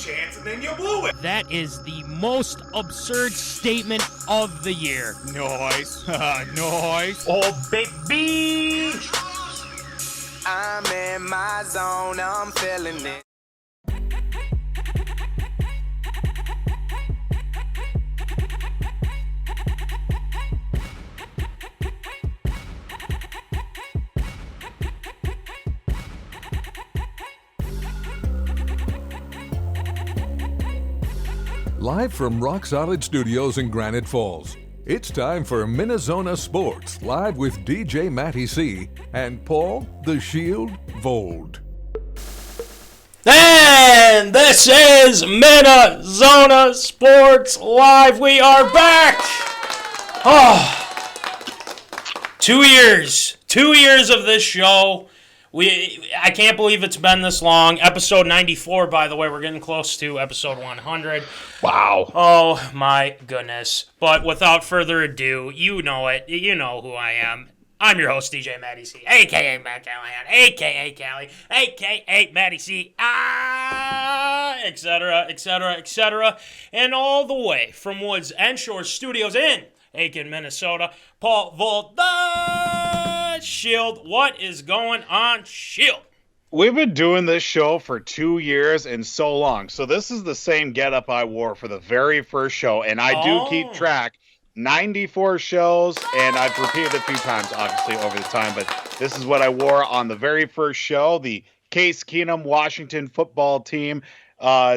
chance and then you blew it. That is the most absurd statement of the year. Nice. Nice. Oh, baby. I'm in my zone, I'm feeling it. Live from Rock Solid Studios in Granite Falls, it's time for MinneZona Sports, live with DJ Matty C. and Paul the Shield Vold. And this is MinneZona Sports Live. We are back. Oh, 2 years. 2 years of this show. I can't believe it's been this long. Episode 94, by the way. We're getting close to episode 100. Wow. Oh, my goodness. But without further ado, you know it. You know who I am. I'm your host, DJ Matty C, a.k.a. Matt Callahan, a.k.a. Callie, a.k.a. Matty C, etc., etc., etc. And all the way from Woods and Shore Studios in Aiken, Minnesota, Paul Volt, the Shield. What is going on, Shield? We've been doing this show for 2 years and so long. So this is the same getup I wore for the very first show. And I do keep track. 94 shows, and I've repeated it a few times, obviously, over the time. But this is what I wore on the very first show, the Case Keenum Washington football team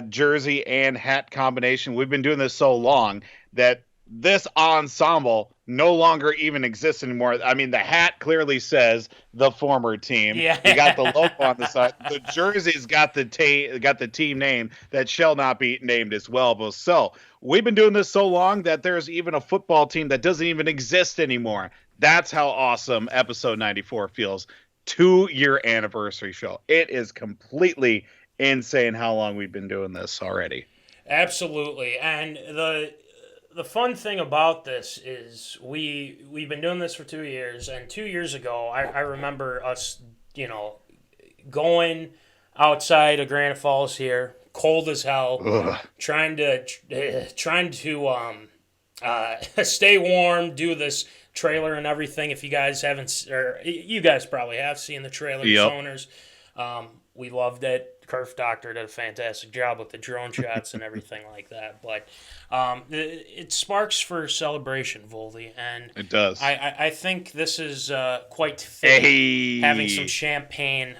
jersey and hat combination. We've been doing this so long that this ensemble no longer even exists anymore. I mean, the hat clearly says the former team. Yeah. You got the logo on the side. The jersey's got the team name that shall not be named as well. But so we've been doing this so long that there's even a football team that doesn't even exist anymore. That's how awesome episode 94 feels. 2-year anniversary show. It is completely insane how long we've been doing this already. Absolutely. And the fun thing about this is we've been doing this for 2 years, and 2 years ago, I remember us, going outside of Granite Falls here, cold as hell, trying to stay warm, do this trailer and everything. If you guys haven't, or you guys probably have seen the trailer, Zoners. We loved it. Kerf Doctor did a fantastic job with the drone shots and everything like that. But it sparks for celebration, Voldy. And it does. I think this is quite fitting, having some champagne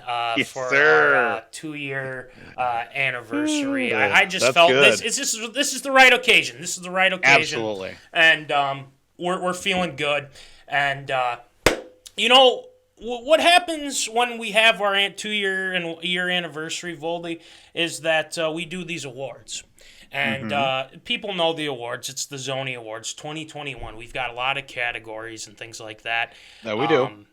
for our 2-year anniversary. I just felt good. This is the right occasion. This is the right occasion. Absolutely. And we're feeling good. And, what happens when we have our 2-year anniversary, Voldy, is that we do these awards. And people know the awards. It's the Zoney Awards 2021. We've got a lot of categories and things like that. That we do.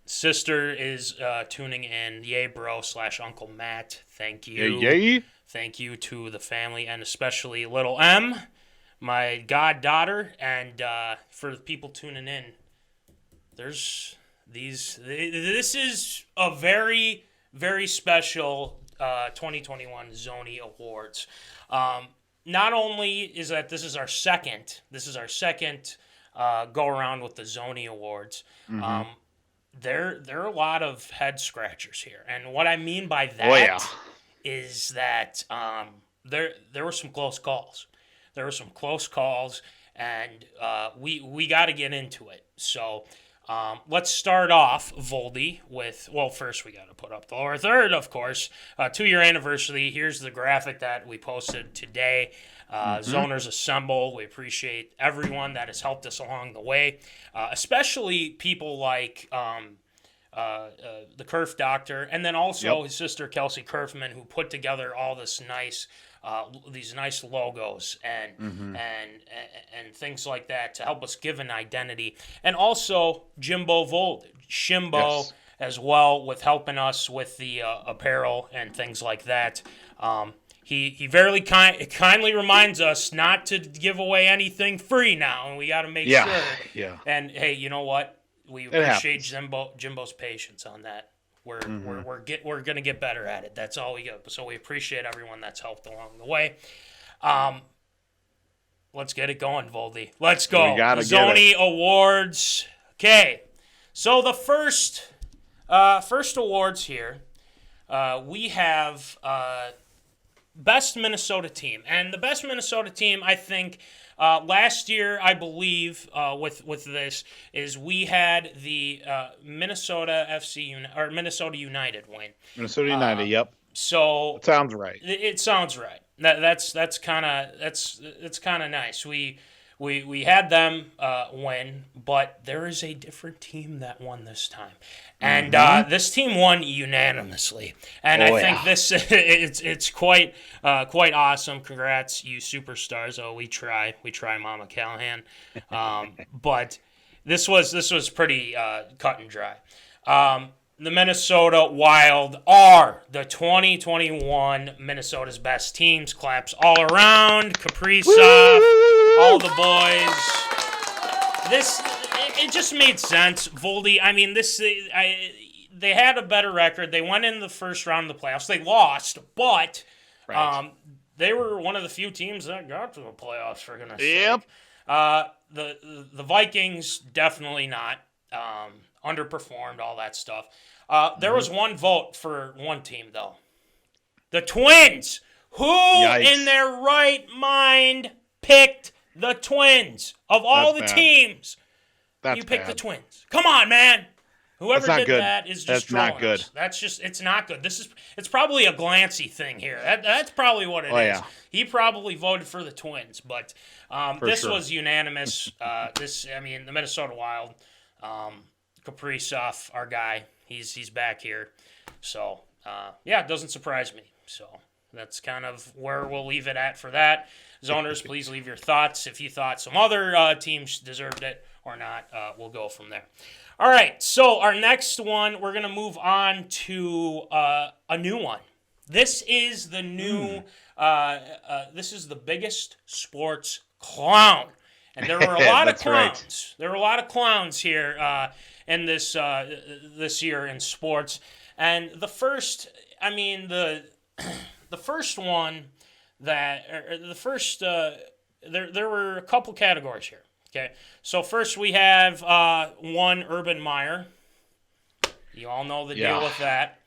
Sister is tuning in. Yay, bro / Uncle Matt. Thank you. Yay. Thank you to the family, and especially little M, my goddaughter. And for the people tuning in, this is a very, very special 2021 Zoney Awards. Not only is that this is our second go around with the Zoney Awards. There are a lot of head scratchers here, and what I mean by that is that there were some close calls. There were some close calls, and we got to get into it. So. Let's start off, Voldy, with, first we got to put up the lower third, of course. 2-year anniversary. Here's the graphic that we posted today. Zoners Assemble. We appreciate everyone that has helped us along the way, especially people like the Kerf Doctor, and then also his sister, Kelsey Kerfman, who put together all this these nice logos and things like that to help us give an identity. And also Jimbo Vold, Shimbo, as well, with helping us with the apparel and things like that. He very kindly reminds us not to give away anything free now, and we got to make sure. Yeah. And hey, you know what? We appreciate Jimbo's patience on that. we're going to get better at it. That's all we got. So we appreciate everyone that's helped along the way. Let's get it going, Voldy. Let's go. We gotta Zoney Awards. Okay. So the first awards here, we have Best Minnesota Team. And the Best Minnesota Team, I think, last year, I believe, with this, is we had the Minnesota United win. Minnesota United, yep. So it sounds right. It sounds right. That's kind of nice. We had them win, but there is a different team that won this time, and this team won unanimously. And I think this it's quite awesome. Congrats, you superstars! Oh, we try, Mama Callahan. But this was pretty cut and dry. The Minnesota Wild are the 2021 Minnesota's best teams. Claps all around. Kaprizov, all the boys. It just made sense. Voldy, I mean, they had a better record. They went in the first round of the playoffs. They lost, but they were one of the few teams that got to the playoffs, for goodness sake. The Vikings, definitely not. Underperformed, all that stuff. There was one vote for one team, though. The Twins. Who in their right mind picked the Twins? Of all the teams, you picked the Twins. Come on, man. Whoever did that is just trolling us. That's just, it's not good. It's probably a glancy thing here. That's probably what it is. Yeah. He probably voted for the Twins, but this was unanimous. The Minnesota Wild, Kaprizov, our guy, he's back here. So, it doesn't surprise me. So that's kind of where we'll leave it at for that. Zoners, please leave your thoughts. If you thought some other teams deserved it or not, we'll go from there. All right, so our next one, we're going to move on to a new one. This is the new, this is the biggest sports clown. And there were a lot of clowns. Right. There were a lot of clowns here in this year in sports. And the first, the first one there were a couple categories here. Okay, so first we have one UrbanMeyer. You all know the deal with that.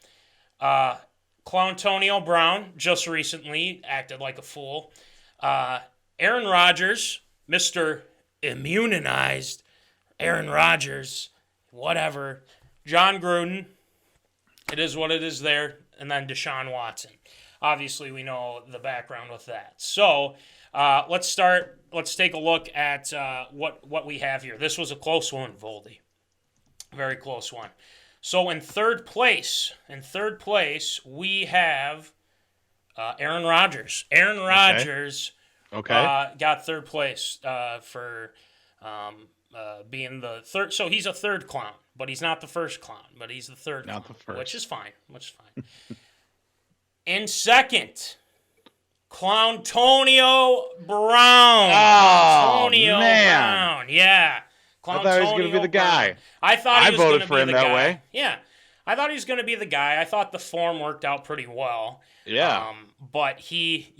Clowntonio Brown just recently acted like a fool. Aaron Rodgers, Mr. Immunized, Aaron Rodgers, whatever. John Gruden, it is what it is there. And then Deshaun Watson. Obviously, we know the background with that. So let's start. Let's take a look at what we have here. This was a close one, Voldy. Very close one. So in third place, we have Aaron Rodgers. Aaron Rodgers got third place for being the third. So he's a third clown, but he's not the first clown, but he's the third clown, which is fine. In second, Clowntonio Brown. Oh, man. Brown. Yeah. I thought he was going to be the guy. I thought he was going to be the guy. I voted for him that way. Yeah. I thought he was going to be the guy. I thought the form worked out pretty well. Yeah. But he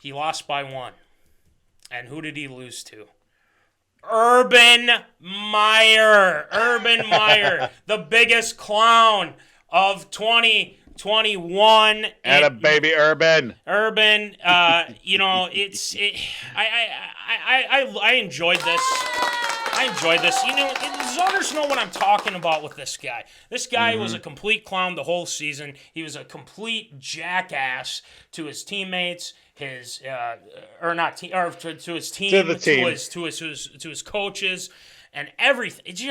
lost by one. And who did he lose to? UrbanMeyer. UrbanMeyer, the biggest clown of 2021. And a baby Urban. I enjoyed this. Zoners know what I'm talking about with this guy. This guy was a complete clown the whole season. He was a complete jackass to his teammates, to his team, to his coaches, and everything. It's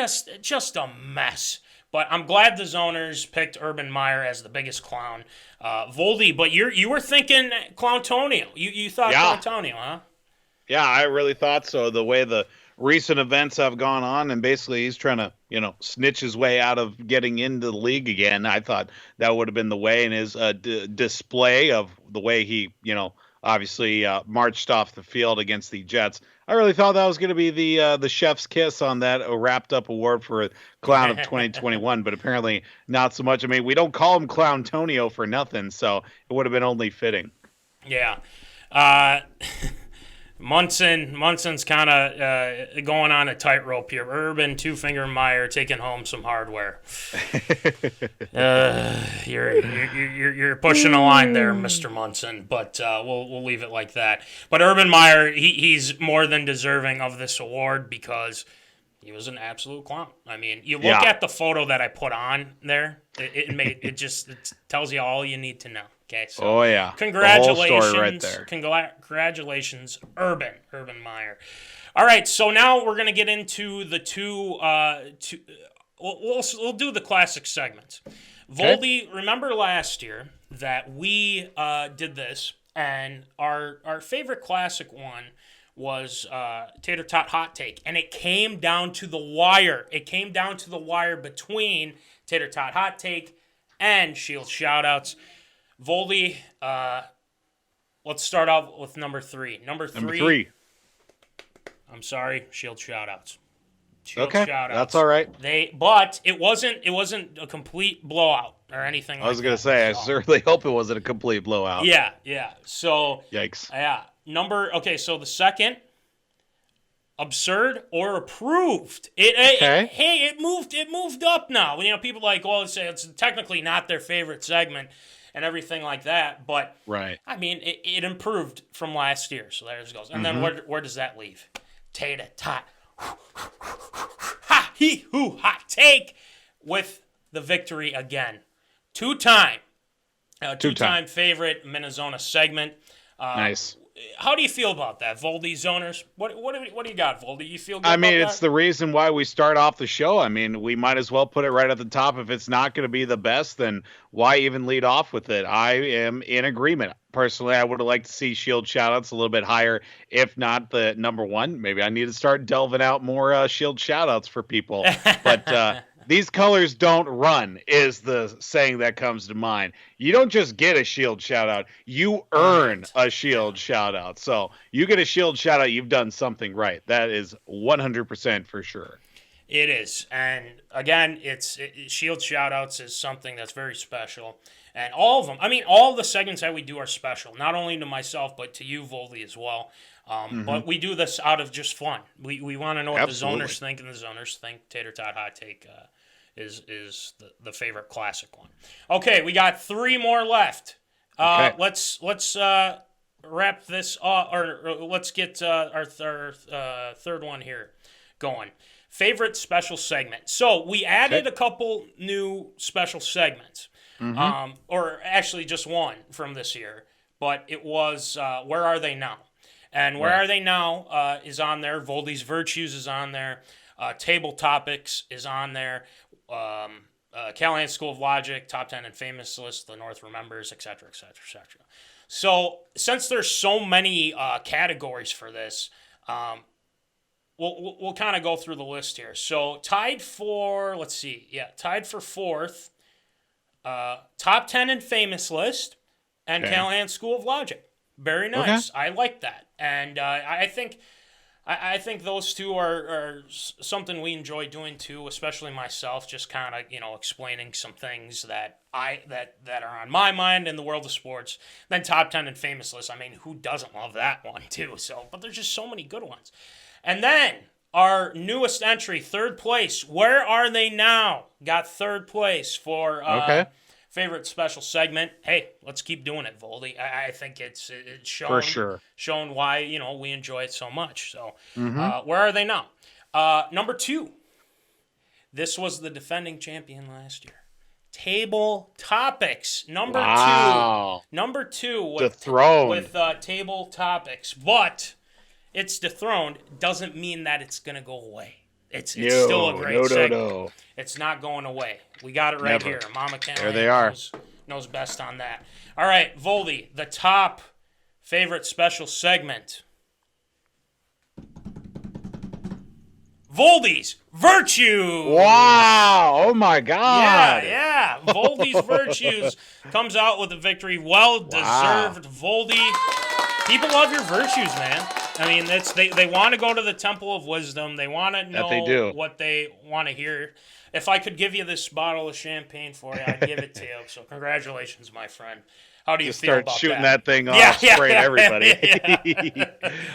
just a mess. But I'm glad the Zoners picked UrbanMeyer as the biggest clown. Voldy, but you were thinking Clowntonio. You thought Clowntonio, huh? Yeah, I really thought so. The way the recent events have gone on, and basically he's trying to, snitch his way out of getting into the league again. I thought that would have been the way, and his display of the way he, obviously marched off the field against the Jets. I really thought that was going to be the chef's kiss on that wrapped up award for Clown of 2021, but apparently not so much. I mean, we don't call him Clowntonio for nothing, so it would have been only fitting. Yeah. Munson's kind of going on a tightrope here. Urban, Two-Finger Meyer taking home some hardware. You're pushing a line there, Mr. Munson, but we'll leave it like that. But UrbanMeyer, he's more than deserving of this award because he was an absolute clown. I mean, you look at the photo that I put on there. It tells you all you need to know. Okay, so congratulations, the whole story right there. Congratulations, UrbanMeyer. All right, so now we're gonna get into the we'll do the classic segments. Okay. Voldy, remember last year that we did this, and our favorite classic one was Tater Tot Hot Take, and it came down to the wire. It came down to the wire between Tater Tot Hot Take and Shield Shoutouts. Voldy, let's start off with number 3. Number three. I'm sorry, Shield Shoutouts. Shoutouts. That's all right. But it wasn't a complete blowout or anything. I was gonna say, I certainly hope it wasn't a complete blowout. Yeah. So yikes. Yeah. So the second, absurd or approved. It moved up now. You know, people say it's technically not their favorite segment and everything like that, but right. I mean, it improved from last year. So there it goes. And then where does that leave? Tater Tot hot take with the victory again. Two-time favorite MinneZona segment. Nice. How do you feel about that, Voldy Zoners? What do you got, Voldy? You feel good I mean, about it's the reason why we start off the show. I mean, we might as well put it right at the top. If it's not going to be the best, then why even lead off with it? I am in agreement. Personally, I would have liked to see Shield Shoutouts a little bit higher, if not the number 1. Maybe I need to start delving out more Shield Shoutouts for people. But these colors don't run is the saying that comes to mind. You don't just get a Shield Shoutout. You earn a Shield Shoutout. So you get a Shield Shoutout, you've done something right. That is 100% for sure. It is. And again, Shield Shoutouts is something that's very special. And all of them, I mean, all the segments that we do are special, not only to myself, but to you, Voldy, as well. But we do this out of just fun. We want to know what the Zoners think, and the Zoners think Tater Tot Hot Take is the favorite classic one. Okay, we got 3 more left. Let's wrap this up, or let's get our third one here going. Favorite special segment. So we added a couple new special segments, or actually just one from this year, but it was Where Are They Now? And Where Are They Now is on there. Voldy's Virtues is on there. Table Topics is on there. Callahan School of Logic, Top 10 and Famous List, The North Remembers, etc., etc., etc. So since there's so many categories for this, we'll kind of go through the list here. So tied for 4th, Top 10 and Famous List, and Callahan School of Logic. Very nice. I like that. And I think those two are something we enjoy doing too, especially myself, just kind of, explaining some things that are on my mind in the world of sports. Then Top 10 and Famous List. I mean, who doesn't love that one too? But there's just so many good ones. And then our newest entry, 3rd place. Where Are They Now? Got 3rd place for favorite special segment. Hey, let's keep doing it, Voldy. I think it's shown, for sure, shown why we enjoy it so much. So Where Are They Now? Number 2. This was the defending champion last year. Table Topics. Number 2. Number 2 with Table Topics. But it's dethroned doesn't mean that it's going to go away. It's still a great segment. No. It's not going away. We got it right here. Mama Callahan knows best on that. All right, Voldy, the top favorite special segment. Voldy's Virtue. Wow. Oh, my God. Yeah. Voldy's Virtues comes out with a victory. Well-deserved, Voldy. People love your virtues, man. I mean, they want to go to the Temple of Wisdom. They want to know what they want to hear. If I could give you this bottle of champagne for you, I'd give it to you. So congratulations, my friend. How do you feel about that? Start shooting that thing off, spraying everybody.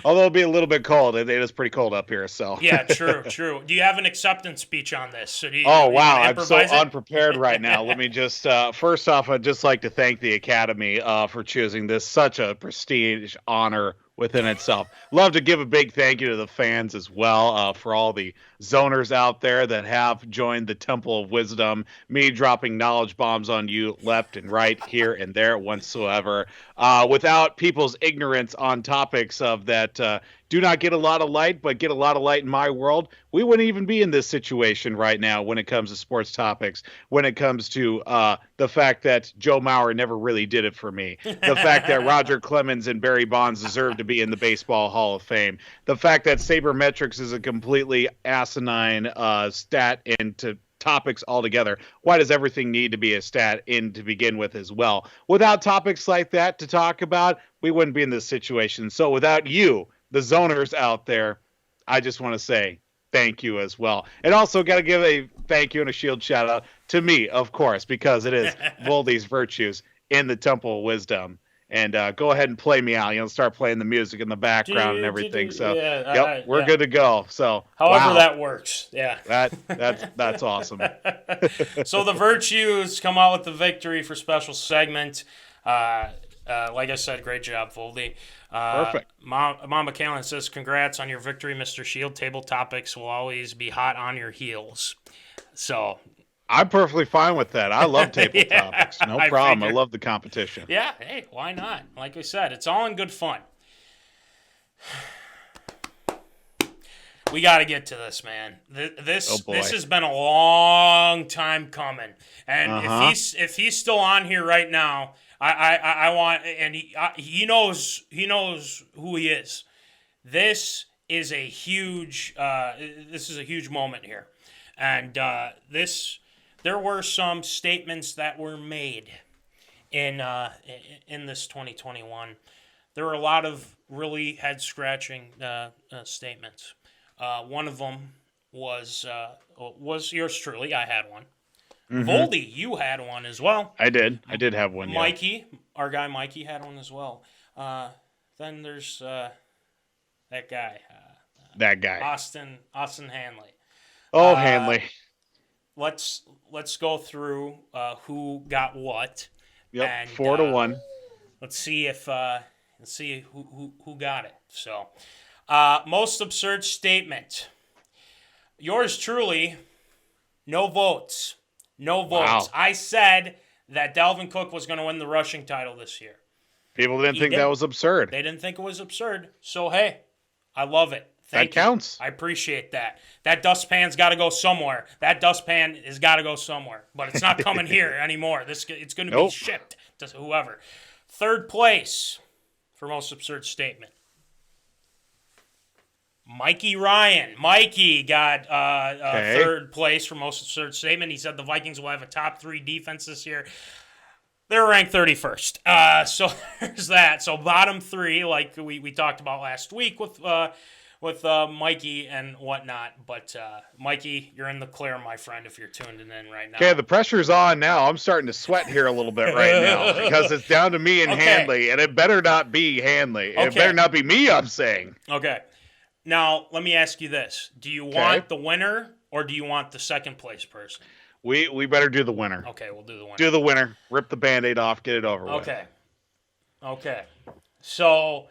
Although it'll be a little bit cold. It is pretty cold up here, so. Yeah, true. Do you have an acceptance speech on this? So wow, I'm so unprepared right now. Let me just, first off, I'd just like to thank the Academy for choosing this, such a prestige honor within itself. Love to give a big thank you to the fans as well for all the zoners out there that have joined the Temple of Wisdom, me dropping knowledge bombs on you left and right, here and there whatsoever. Without people's ignorance on topics of that do not get a lot of light, but get a lot of light in my world, we wouldn't even be in this situation right now when it comes to sports topics, when it comes to the fact that Joe Mauer never really did it for me, the fact that Roger Clemens and Barry Bonds deserve to be in the Baseball Hall of Fame, the fact that sabermetrics is a completely asinine stat into topics altogether. Why does everything need to be a stat in to begin with as well? Without topics like that to talk about, we wouldn't be in this situation. So without you, the zoners out there, I just want to say thank you as well. And also got to give a thank you and a shield shout out to me, of course, because it is Voldy's Virtues in the Temple of Wisdom. And go ahead and play me out. Start playing the music in the background and everything. So, we're good to go. So, however that works, that's awesome. So the Virtues come out with the victory for special segment. Like I said, great job, Voldy. Perfect. Mom McCallan says, "Congrats on your victory, Mr. Shield. Table topics will always be hot on your heels." So. I'm perfectly fine with that. I love table topics. No problem. I love the competition. Yeah, hey, why not? Like we said, it's all in good fun. We got to get to this, man. This has been a long time coming, and if he's still on here right now, I want, and he knows who he is. This is a huge moment here, and there were some statements that were made in this 2021. There were a lot of really head-scratching statements. One of them was yours truly. I had one. Mm-hmm. Voldy, you had one as well. I did have one. Mikey, our guy Mikey, had one as well. Then there's that guy. Austin Hanley. Oh, Hanley. Let's go through who got what. Yep, and, 4-1. Let's see who got it. So, most absurd statement. Yours truly. No votes. No votes. Wow. I said that Dalvin Cook was going to win the rushing title this year. People didn't think that was absurd. They didn't think it was absurd. So hey, I love it. That counts. I appreciate that. That dustpan's got to go somewhere. That dustpan has got to go somewhere. But it's not coming here anymore. It's going to be shipped to whoever. Third place for most absurd statement. Mikey Ryan. Mikey got third place for most absurd statement. He said the Vikings will have a top 3 defense this year. They're ranked 31st. So there's that. So bottom 3, like we talked about last week with Mikey and whatnot. But, Mikey, you're in the clear, my friend, if you're tuned in right now. Okay, the pressure's on now. I'm starting to sweat here a little bit right now because it's down to me and Hanley, and it better not be Hanley. It better not be me, I'm saying. Okay. Now, let me ask you this. Do you want the winner or do you want the second place person? We better do the winner. Okay, we'll do the winner. Do the winner. Rip the Band-Aid off. Get it over with. Okay. So,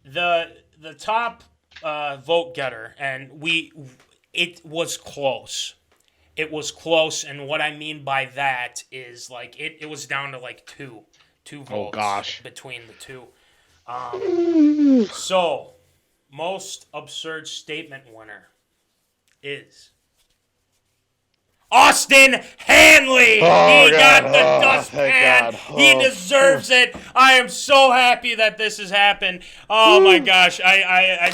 the top vote getter, and it was close. It was close, and what I mean by that is, like, it was down to, like, two votes between the two. So, most absurd statement winner is Austin Hanley. He got the dustpan. He deserves it. I am so happy that this has happened. Oh my gosh. I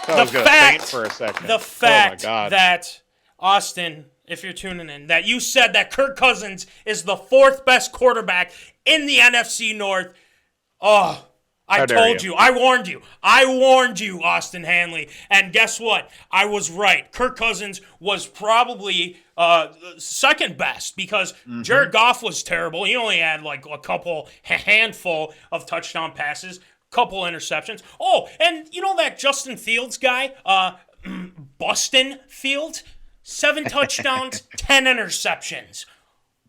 was going to faint for a second. The fact that Austin, if you're tuning in, that you said that KirkCousins is the 4th best quarterback in the NFC North Oh, I How dare told you. you. I warned you. I warned you, Austin Hanley. And guess what? I was right. Kirk Cousins was probably second best because Jared Goff was terrible. He only had like a handful of touchdown passes, couple interceptions. Oh, and you know that Justin Fields guy, Bustin Fields? 7 touchdowns, 10 interceptions.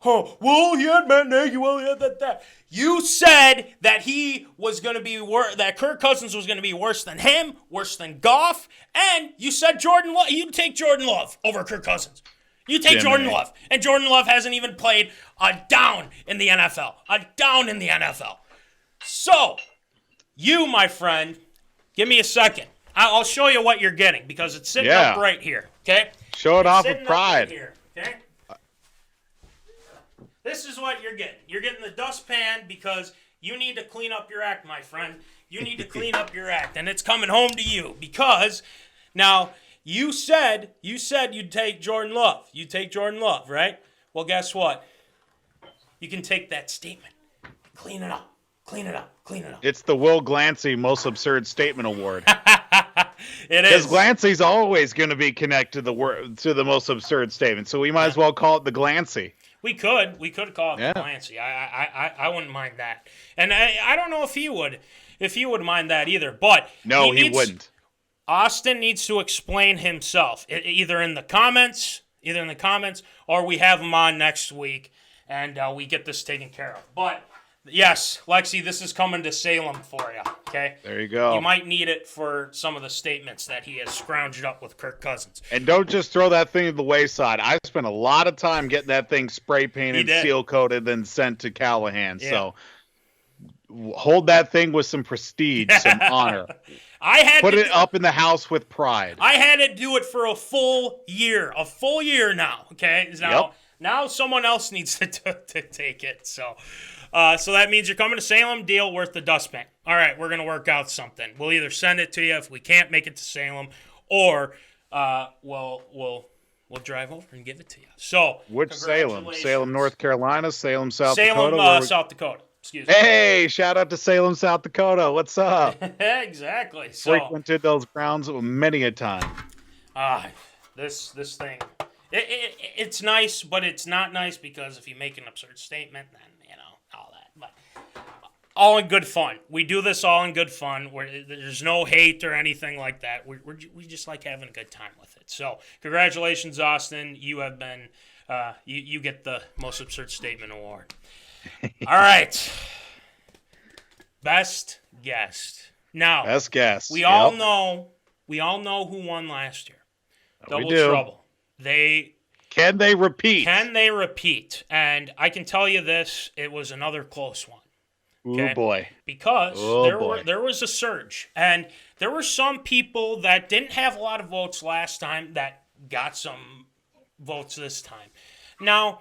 Oh, well, he had Matt Nagy. Well, he had that. You said that he was going to be that Kirk Cousins was going to be worse than him, worse than Goff, and you said Jordan Love. You'd take Jordan Love over Kirk Cousins. You take Jordan Love, and Jordan Love hasn't even played a down in the NFL. A down in the NFL. So, you, my friend, give me a second. I'll show you what you're getting because it's sitting up right here. Okay. Show it off with pride. Right here, okay. This is what you're getting. You're getting the dustpan because you need to clean up your act, my friend. You need to clean up your act, and it's coming home to you because now you said you'd take Jordan Love. You take Jordan Love, right? Well, guess what? You can take that statement, clean it up, clean it up, clean it up. It's the Will Glancy Most Absurd Statement Award. It is. Because Glancy's always going to be connected to the most absurd statement, so we might as well call it the Glancy. We could call it the Glancy. I wouldn't mind that, and I don't know if he would mind that either. But no, he wouldn't. Austin needs to explain himself, either in the comments, or we have him on next week, and we get this taken care of. But yes, Lexi, this is coming to Salem for you. Okay, there you go. You might need it for some of the statements that he has scrounged up with Kirk Cousins. And don't just throw that thing to the wayside. I spent a lot of time getting that thing spray painted, seal coated, then sent to Callahan. Yeah. So hold that thing with some prestige, some honor. Put it up in the house with pride. I had to do it for a full year now. Okay, now someone else needs to take it. So that means you're coming to Salem. Deal worth the dustpan. All right, we're gonna work out something. We'll either send it to you if we can't make it to Salem, or we'll drive over and give it to you. So which Salem? Salem, North Carolina. Salem, South Dakota. Salem, South Dakota. Excuse me. Hey, shout out to Salem, South Dakota. What's up? Exactly. So, frequented those grounds many a time. This thing, it's nice, but it's not nice because if you make an absurd statement, then all that. But all in good fun. We do this all in good fun. There's no hate or anything like that. We just like having a good time with it. So congratulations, Austin. You have been you get the most absurd statement award. All right. Best guest. Now, best guest. We all know who won last year. Double Trouble. Can they repeat? Can they repeat? And I can tell you this, it was another close one. Okay? Oh boy. Because there was a surge. And there were some people that didn't have a lot of votes last time that got some votes this time. Now,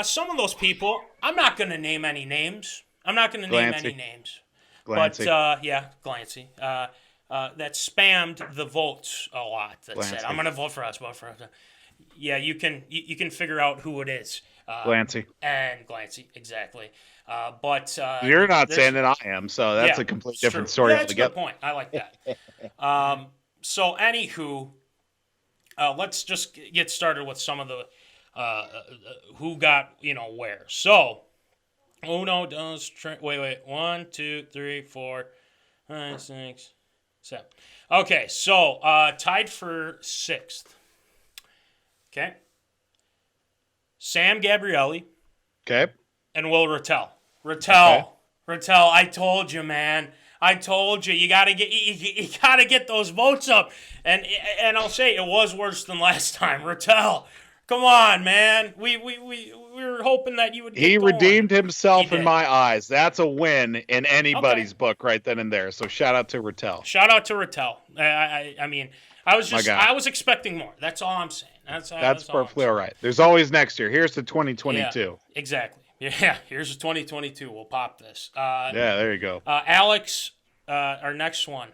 some of those people, I'm not going to name any names. Glancy. But, Glancy. That spammed the votes a lot. That said, I'm going to vote for us. Yeah, you can figure out who it is. Glancy. And Glancy, exactly. But you're not saying that I am, so that's a completely different story altogether. That's a good point. I like that. So, anywho, let's just get started with some of the who got where. So, Uno, dos, wait. 1, 2, 3, 4, 5, 6, 7. Okay, so tied for 6th. Okay. Sam Gabrielli. Okay. And Will Rattel. Rattel, I told you, man. I told you. You gotta get those votes up. And I'll say it was worse than last time. Rattel. Come on, man. We were hoping that you would get going. Redeemed himself in my eyes. That's a win in anybody's book right then and there. So shout out to Rattel. I mean, I was expecting more. That's all I'm saying. That's perfectly all right. There's always next year. Here's the 2022. Yeah, exactly. Yeah, here's the 2022. We'll pop this. There you go. Alex, our next one,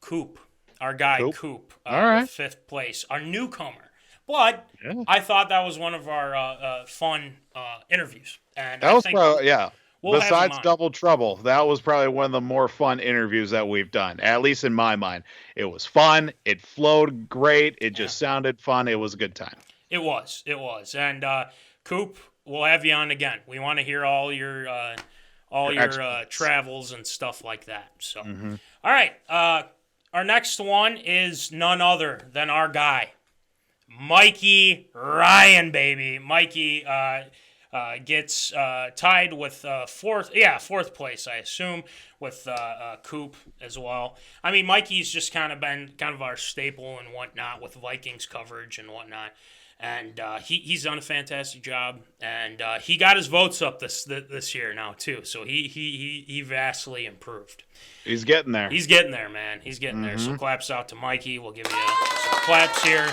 Coop. Our guy, Coop. All right. 5th place. Our newcomer. But I thought that was one of our fun interviews. And that was probably, Besides Double Trouble, that was probably one of the more fun interviews that we've done, at least in my mind. It was fun. It flowed great. It just sounded fun. It was a good time. It was. And Coop, we'll have you on again. We want to hear all your travels and stuff like that. So, All right. Our next one is none other than our guy, Mikey Ryan, baby. Mikey gets tied with fourth place, I assume, with Coop as well. I mean, Mikey's just kind of been our staple and whatnot with Vikings coverage and whatnot. And he's done a fantastic job, and he got his votes up this year now too. So he vastly improved. He's getting there. He's getting there, man. He's getting there. So claps out to Mikey. We'll give you some claps here.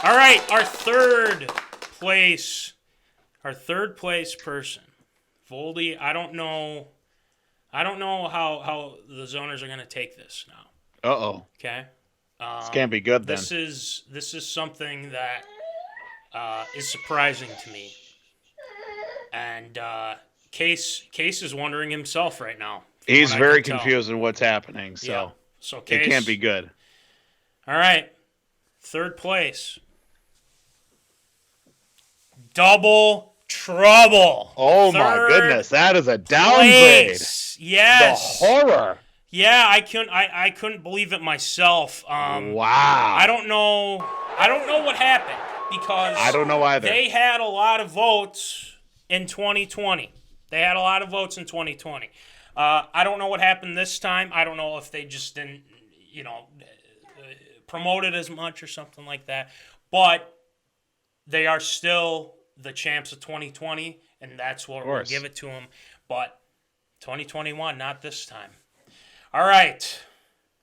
All right, our third place person, Voldy. I don't know how the zoners are going to take this now. Uh-oh. Okay. This can't be good then. This is something that is surprising to me, and Case is wondering himself right now. He's very confused in what's happening, so Case, it can't be good. All right, third place, Double Trouble. Oh my goodness, that is a downgrade. Place. Yes, the horror. Yeah, I couldn't believe it myself. Wow. I don't know what happened because I don't know either. They had a lot of votes in 2020. I don't know what happened this time. I don't know if they just didn't, promote it as much or something like that. But they are still the champs of 2020, and that's what we'll give it to them. But 2021, not this time. All right,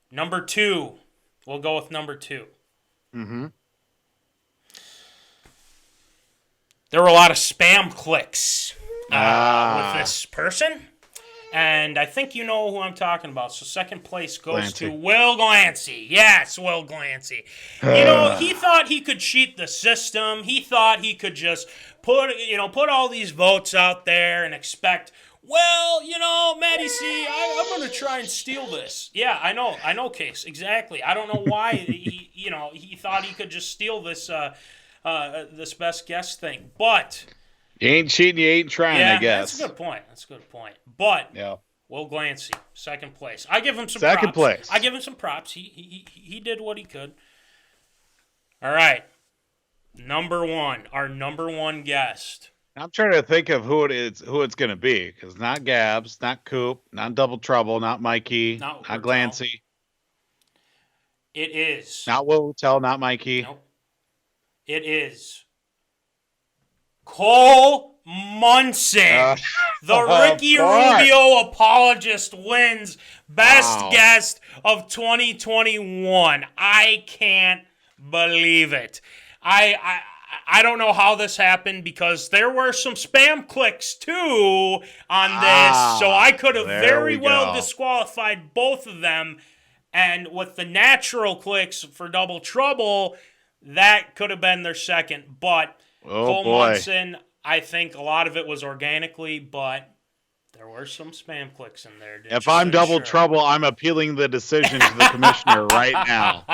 number 2. We'll go with number 2. Mm-hmm. There were a lot of spam clicks with this person, and I think you know who I'm talking about. So second place goes to Will Glancy. Yes, Will Glancy. He thought he could cheat the system. He thought he could just put all these votes out there and expect, well, Matty C, I'm going to try and steal this. Yeah, I know, Case, exactly. I don't know why he thought he could just steal this this best guess thing. But you ain't cheating, you ain't trying, I guess. That's a good point. But Will Glancy, second place. I give him some props. Second place. I give him some props. He did what he could. All right. Number 1, our number 1 guest. I'm trying to think of who it's going to be, because not Gabs, not Coop, not Double Trouble, not Mikey, not Glancy. It is. Not Will Tell, not Mikey. Nope. It is Cole Munson. The Ricky Rubio apologist wins best guest of 2021. I can't believe it. I don't know how this happened because there were some spam clicks too on this, so I could have very well disqualified both of them. And with the natural clicks for Double Trouble, that could have been their second. But Cole Munson, I think a lot of it was organically, but there were some spam clicks in there. If I'm Double Trouble, I'm appealing the decision to the commissioner right now.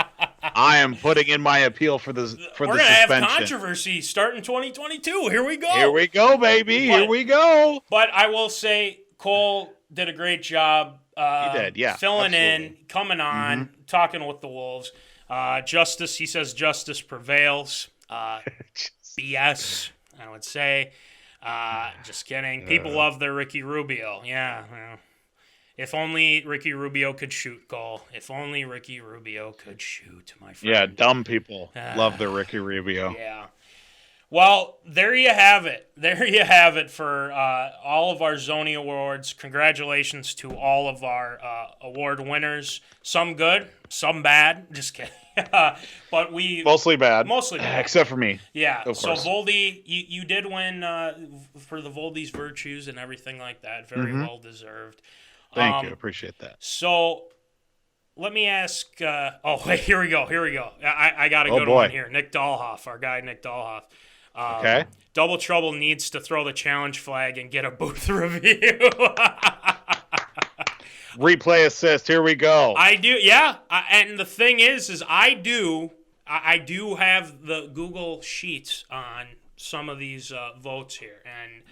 I am putting in my appeal for the suspension. We're going to have controversy starting 2022. Here we go. Here we go, baby. Here we go. But I will say Cole did a great job. He did, yeah. Filling in, coming on, talking with the Wolves. Justice, he says justice prevails. BS, I would say. Just kidding. People love their Ricky Rubio. Yeah. Well, if only Ricky Rubio could shoot, Cole. If only Ricky Rubio could shoot, my friend. Yeah, dumb people love their Ricky Rubio. Yeah. Well, there you have it. There you have it for all of our Zoney Awards. Congratulations to all of our award winners. Some good, some bad. Just kidding. But we mostly bad, except for me. Yeah. So Voldy, you did win for the Voldy's virtues and everything like that. Very well deserved. Thank you. Appreciate that. So let me ask. Wait, here we go. I got a good one here. Nick Dahlhoff, our guy Nick Dahlhoff. Okay. Double Trouble needs to throw the challenge flag and get a booth review. Replay assist. Here we go. I do, yeah. And the thing is I do have the Google Sheets on some of these votes here. And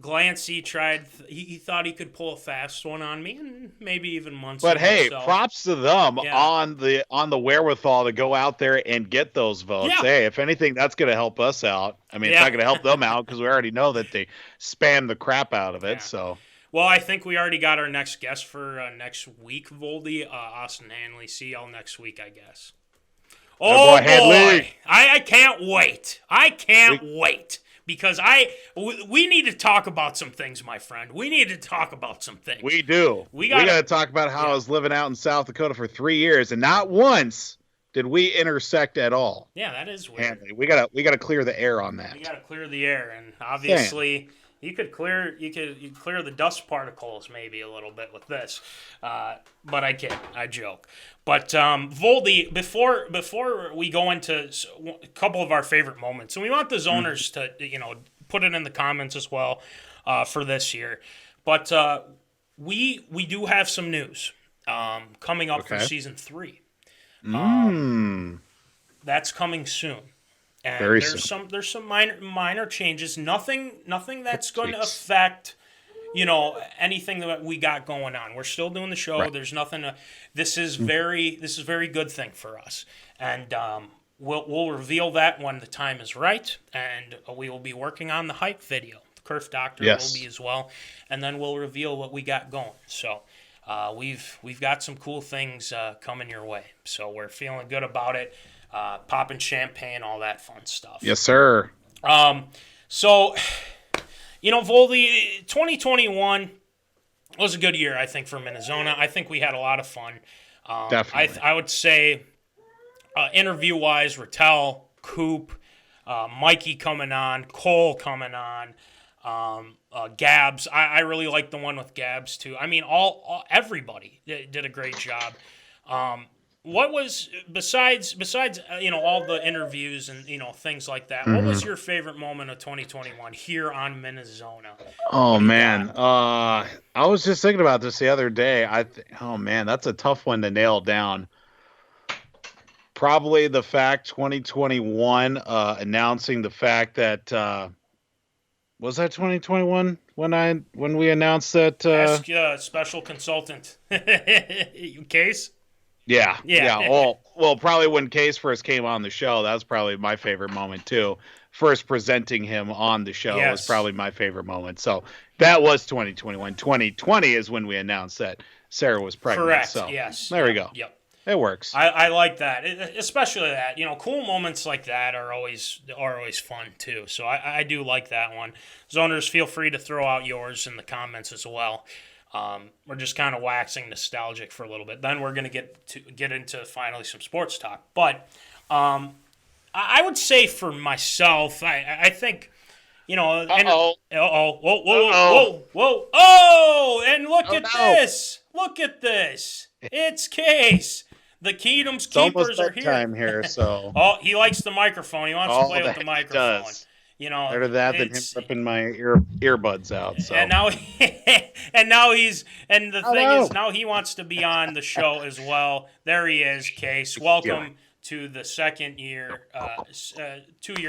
Glancy tried. He thought he could pull a fast one on me, and maybe even months. But hey, so. props to them on the wherewithal to go out there and get those votes. Yeah. Hey, if anything, that's going to help us out. I mean, it's not going to help them out because we already know that they spam the crap out of it. Yeah. So. Well, I think we already got our next guest for next week, Voldy. Austin Hanley. See y'all next week, I guess. Oh, boy. I can't wait. I can't wait. Because we need to talk about some things, my friend. We need to talk about some things. We do. We got to talk about how I was living out in South Dakota for 3 years, and not once did we intersect at all. Yeah, that is weird. Hanley, we gotta clear the air on that. We gotta clear the air, and obviously you could clear the dust particles maybe a little bit with this, but I kid, I joke. But Voldy, before we go into a couple of our favorite moments, and we want the zoners to put it in the comments as well for this year. But we do have some news coming up for season 3. That's coming soon. And there's some minor changes. Nothing that's going to affect anything that we got going on. We're still doing the show. Right. There's nothing. This is very good thing for us, and we'll reveal that when the time is right. And we will be working on the hype video. The Kerf Doctor will be as well, and then we'll reveal what we got going. So we've got some cool things coming your way. So we're feeling good about it. Popping champagne, all that fun stuff. Yes, sir. So, Voldy, 2021 was a good year, I think, for MinneZona. I think we had a lot of fun. Definitely. I would say, interview-wise, Rattel, Coop, Mikey coming on, Cole coming on, Gabs. I really like the one with Gabs, too. I mean, everybody did a great job. What was besides all the interviews and things like that? What was your favorite moment of 2021 here on MinneZona? Oh man, I was just thinking about this the other day. That's a tough one to nail down. Probably the fact 2021 announcing the fact that was that 2021 when we announced that Ask special consultant Case. Yeah. Well, probably when Case first came on the show, that was probably my favorite moment too. First presenting him on the show was probably my favorite moment. So that was 2021. 2020 is when we announced that Sarah was pregnant. Correct. So yes. There we go. Yep. It works. I like that, especially that. Cool moments like that are always fun too. So I do like that one. Zoners, feel free to throw out yours in the comments as well. We're just kind of waxing nostalgic for a little bit. Then we're going to get into finally some sports talk. But I would say for myself, I think, whoa, and look at this. Look at this. It's Case. The Keatums keepers are here. Time here, so. He likes the microphone. He wants to play with the microphone. Does. Better that than him ripping my earbuds out. So. And now, now he wants to be on the show as well. There he is, Case. Welcome to the 2-year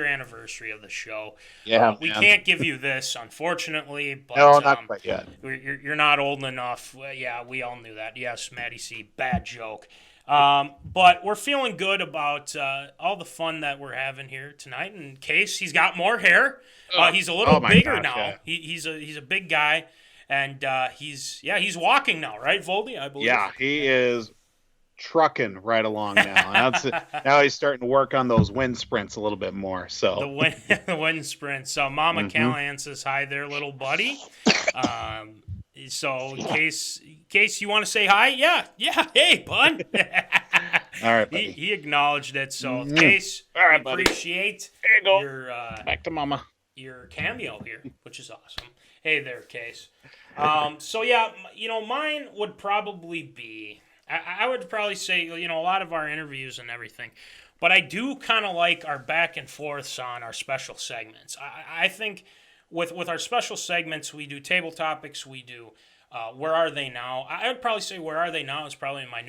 anniversary of the show. Yeah, we can't give you this, unfortunately, but no, not quite yet. You're not old enough. Yeah, we all knew that. Yes, Maddie C. Bad joke. But we're feeling good about all the fun that we're having here tonight. In Case, he's got more hair. He's a little bigger now. Yeah. He's a big guy, and he's walking now, right, Voldy? I believe. Yeah, he is trucking right along now. Now he's starting to work on those wind sprints a little bit more. So the wind sprints. So Mama Callahan says hi there, little buddy. So in case you want to say hi, yeah, hey, bud. All right, buddy. He acknowledged it. So in case, all right, appreciate your back to Mama. Your cameo here, which is awesome. Hey there, Case. So yeah, mine would probably be. I would probably say, a lot of our interviews and everything But I do kind of like our back and forths on our special segments. I think with our special segments, we do table topics, we do Where Are They Now? I would probably say Where Are They Now is probably my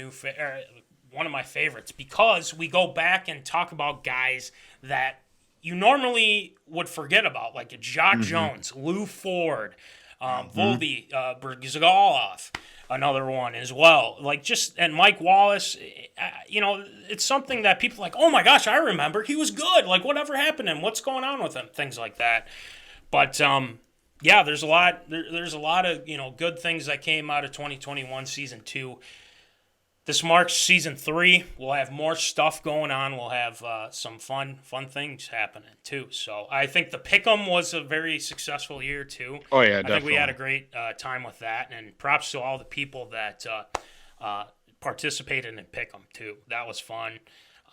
one of my favorites, because we go back and talk about guys that you normally would forget about, like Jock Jones, Lou Ford, Voldy, Brzgalov, another one as well. And Mike Wallace, it's something that people are like, oh my gosh, I remember, he was good. Like, whatever happened to him? What's going on with him? Things like that. But there's a lot. There's a lot of good things that came out of 2021 season 2. This marks season 3. We'll have more stuff going on. We'll have some fun things happening too. So I think the Pick'em was a very successful year too. Oh yeah, definitely. I think we had a great time with that, and props to all the people that participated in Pick'em too. That was fun,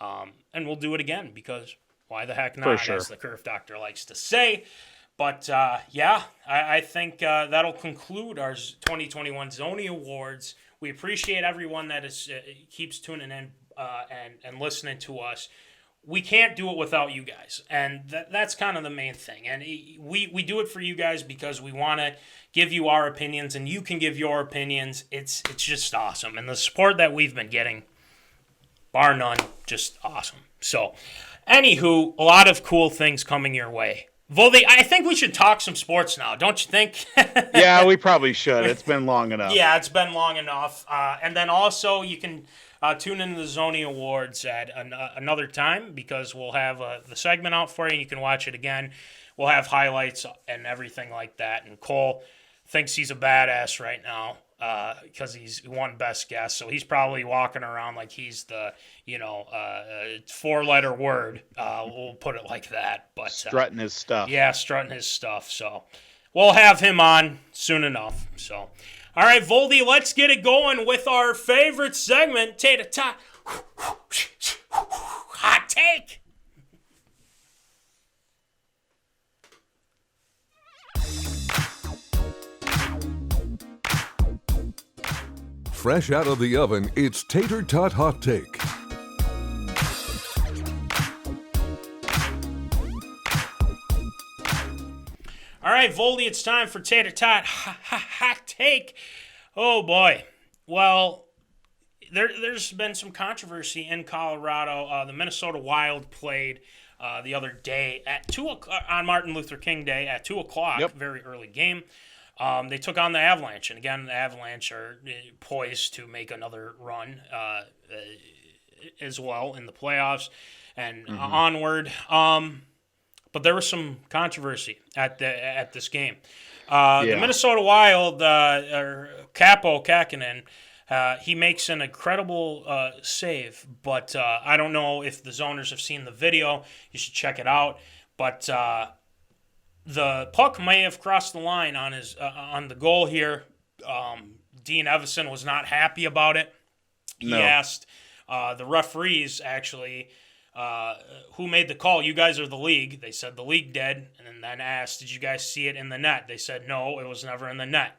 and we'll do it again, because why the heck not? Sure. As the Curve Doctor likes to say. But I think that'll conclude our 2021 Zoney Awards. We appreciate everyone that keeps tuning in and listening to us. We can't do it without you guys, and that's kind of the main thing. And we do it for you guys because we want to give you our opinions, and you can give your opinions. It's just awesome, and the support that we've been getting, bar none, just awesome. So, anywho, a lot of cool things coming your way. Voldy, I think we should talk some sports now, don't you think? Yeah, we probably should. It's been long enough. Yeah, it's been long enough. And then also you can tune into the Zoney Awards at another time, because we'll have the segment out for you, and you can watch it again. We'll have highlights and everything like that. And Cole thinks he's a badass right now because he's won Best Guess. So he's probably walking around like he's the, 4-letter word. We'll put it like that. But strutting his stuff. Yeah, strutting his stuff. So we'll have him on soon enough. So, all right, Voldy, let's get it going with our favorite segment, Tater Tot Hot Take. Fresh out of the oven, it's Tater Tot Hot Take. All right, Voldy, it's time for Tater Tot Hot Take. Oh, boy. Well, there's been some controversy in Colorado. The MinnesotaWild played the other day at 2 on Martin Luther King Day at 2 o'clock, Yep. Very early game. They took on the Avalanche, and again, the Avalanche are poised to make another run as well in the playoffs and onward. But there was some controversy at this game. The MinnesotaWild, Capo Kakinen, he makes an incredible save, but I don't know if the zoners have seen the video. You should check it out. But the puck may have crossed the line on the goal here. Dean Evison was not happy about it. He asked the referees, actually, who made the call. You guys are the league. They said the league did, and then asked, did you guys see it in the net? They said no, it was never in the net.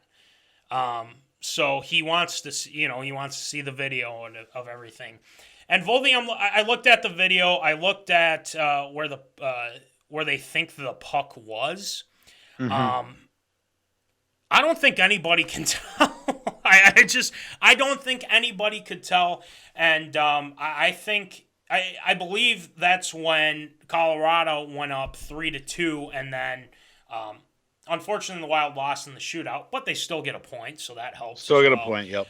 So he wants to see, he wants to see the video of everything. And Voldy, I looked at the video. I looked at where they think the puck was. I don't think anybody can tell. I don't think anybody could tell. And I believe that's when Colorado went up 3-2, and then unfortunately the Wild lost in the shootout, but they still get a point, so that helps. Still get a point, yep.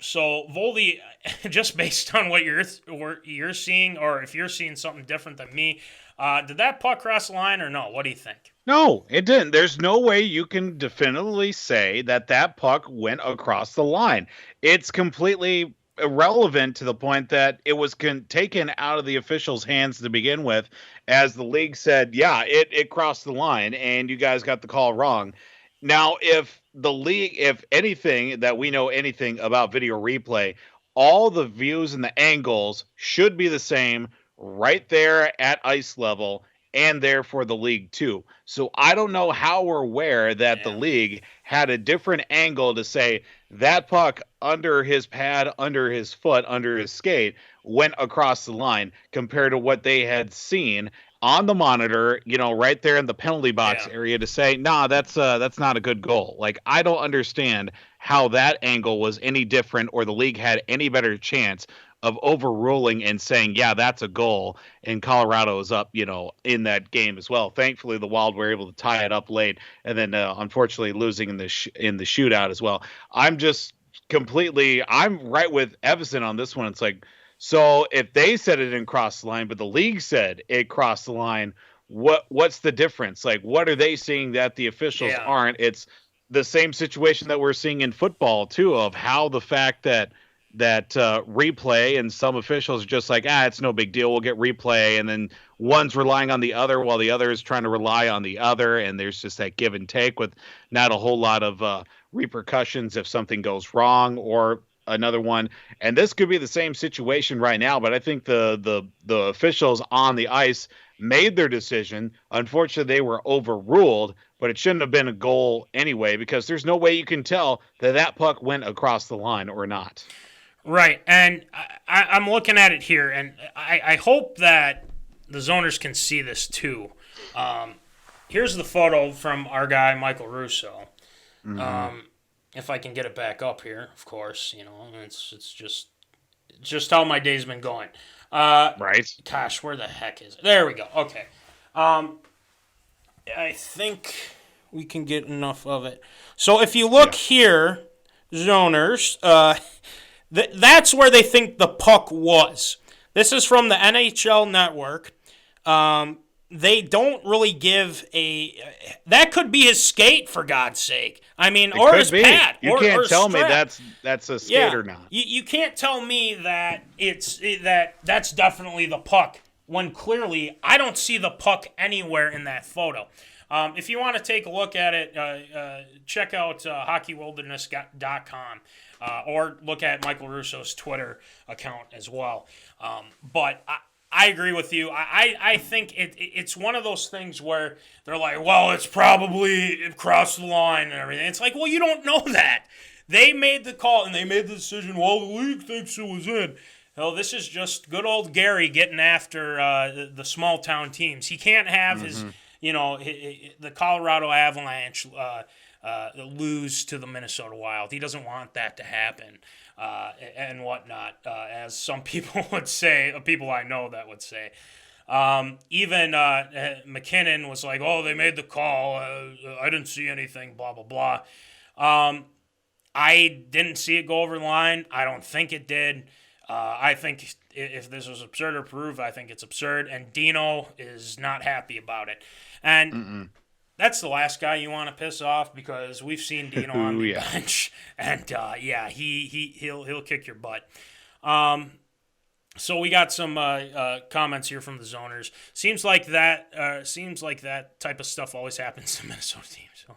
So Voldy, just based on what you're seeing, or if you're seeing something different than me, did that puck cross the line or no? What do you think? No, it didn't. There's no way you can definitively say that puck went across the line. It's completely irrelevant to the point that it was taken out of the officials' hands to begin with, as the league said, yeah, it crossed the line and you guys got the call wrong. Now, if the league, if anything that we know anything about video replay, all the views and the angles should be the same right there at ice level, and therefore the league too. So I don't know how or where that the league had a different angle to say that puck under his pad, under his foot, under his skate went across the line compared to what they had seen on the monitor, right there in the penalty box area to say, nah, that's not a good goal. Like, I don't understand how that angle was any different or the league had any better chance of overruling and saying, yeah, that's a goal. And Colorado is up, in that game as well. Thankfully, the Wild were able to tie it up late and then unfortunately losing in the shootout as well. I'm right with Everson on this one. It's like, so if they said it didn't cross the line, but the league said it crossed the line, what's the difference? Like, what are they seeing that the officials aren't? It's the same situation that we're seeing in football too, of how the fact that replay and some officials are just like, it's no big deal, we'll get replay, and then one's relying on the other while the other is trying to rely on the other, and there's just that give and take with not a whole lot of repercussions if something goes wrong or another one. And this could be the same situation right now, but I think the officials on the ice made their decision. Unfortunately, they were overruled, but it shouldn't have been a goal anyway, because there's no way you can tell that puck went across the line or not. Right, and I'm looking at it here, and I hope that the zoners can see this too. Here's the photo from our guy, Michael Russo. Mm-hmm. If I can get it back up here, of course, it's just how my day's been going. Right. Gosh, where the heck is it? There we go. Okay. I think we can get enough of it. So if you look here, zoners, that's where they think the puck was. This is from the NHL Network. They don't really give that could be his skate, for God's sake. I mean, or his pad. You can't tell me that's a skate or not. You can't tell me that that's definitely the puck, when clearly I don't see the puck anywhere in that photo. If you want to take a look at it, check out hockeywilderness.com or look at Michael Russo's Twitter account as well. But I agree with you. I think it's one of those things where they're like, well, it's probably crossed the line and everything. It's like, well, you don't know that. They made the call and they made the decision, well, the league thinks it was in. Hell, this is just good old Gary getting after the small town teams. He can't have his, the Colorado Avalanche lose to the Minnesota Wild. He doesn't want that to happen. And whatnot, as some people would say, people I know that would say. Even McKinnon was like, oh, they made the call. I didn't see anything, blah, blah, blah. I didn't see it go over the line. I don't think it did. I think if this was absurd or proof, I think it's absurd. And Dino is not happy about it. And that's the last guy you want to piss off, because we've seen Dino on the bench, and he'll kick your butt. So we got some comments here from the zoners. Seems like that type of stuff always happens to Minnesota teams. So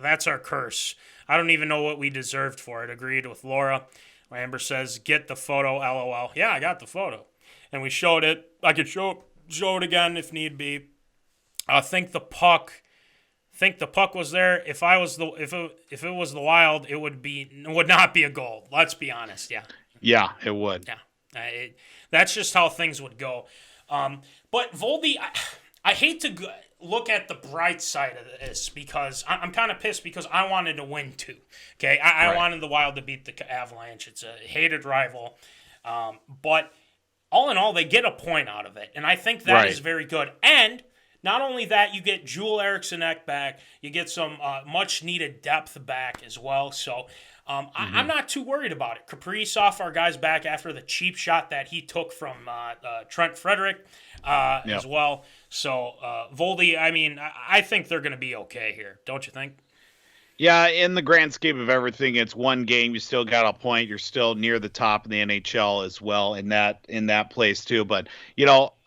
that's our curse. I don't even know what we deserved for it. Agreed with Laura. Amber says, "Get the photo." LOL. Yeah, I got the photo, and we showed it. I could show it again if need be. I think the puck was there. If it was the Wild, it would not be a goal. Let's be honest. Yeah. Yeah, it would. Yeah. That's just how things would go. But Voldy, I hate to look at the bright side of this, because I'm kind of pissed, because I wanted to win too. Okay, I wanted the Wild to beat the Avalanche. It's a hated rival, but all in all, they get a point out of it, and I think that is very good. And not only that, you get Joel Eriksson-Ek back. You get some much-needed depth back as well. So I'm not too worried about it. Kaprizov, our guy's back after the cheap shot that he took from Trent Frederick as well. So, Voldy, I mean, I think they're going to be okay here. Don't you think? Yeah, in the grand scheme of everything, it's one game. You still got a point. You're still near the top in the NHL as well in that place too. But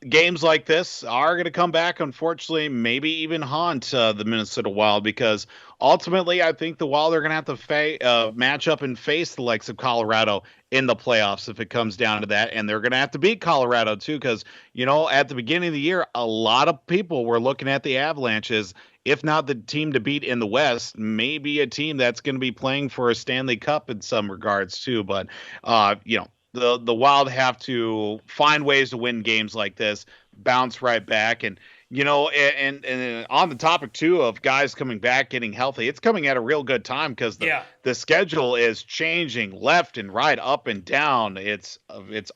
games like this are going to come back. Unfortunately, maybe even haunt the Minnesota Wild because ultimately, I think the Wild are going to have to match up and face the likes of Colorado in the playoffs if it comes down to that, and they're going to have to beat Colorado too because at the beginning of the year, a lot of people were looking at the Avalanches, if not the team to beat in the West, maybe a team that's going to be playing for a Stanley Cup in some regards too. But the Wild have to find ways to win games like this, bounce right back, and and on the topic too of guys coming back, getting healthy, it's coming at a real good time because the schedule is changing left and right, up and down. It's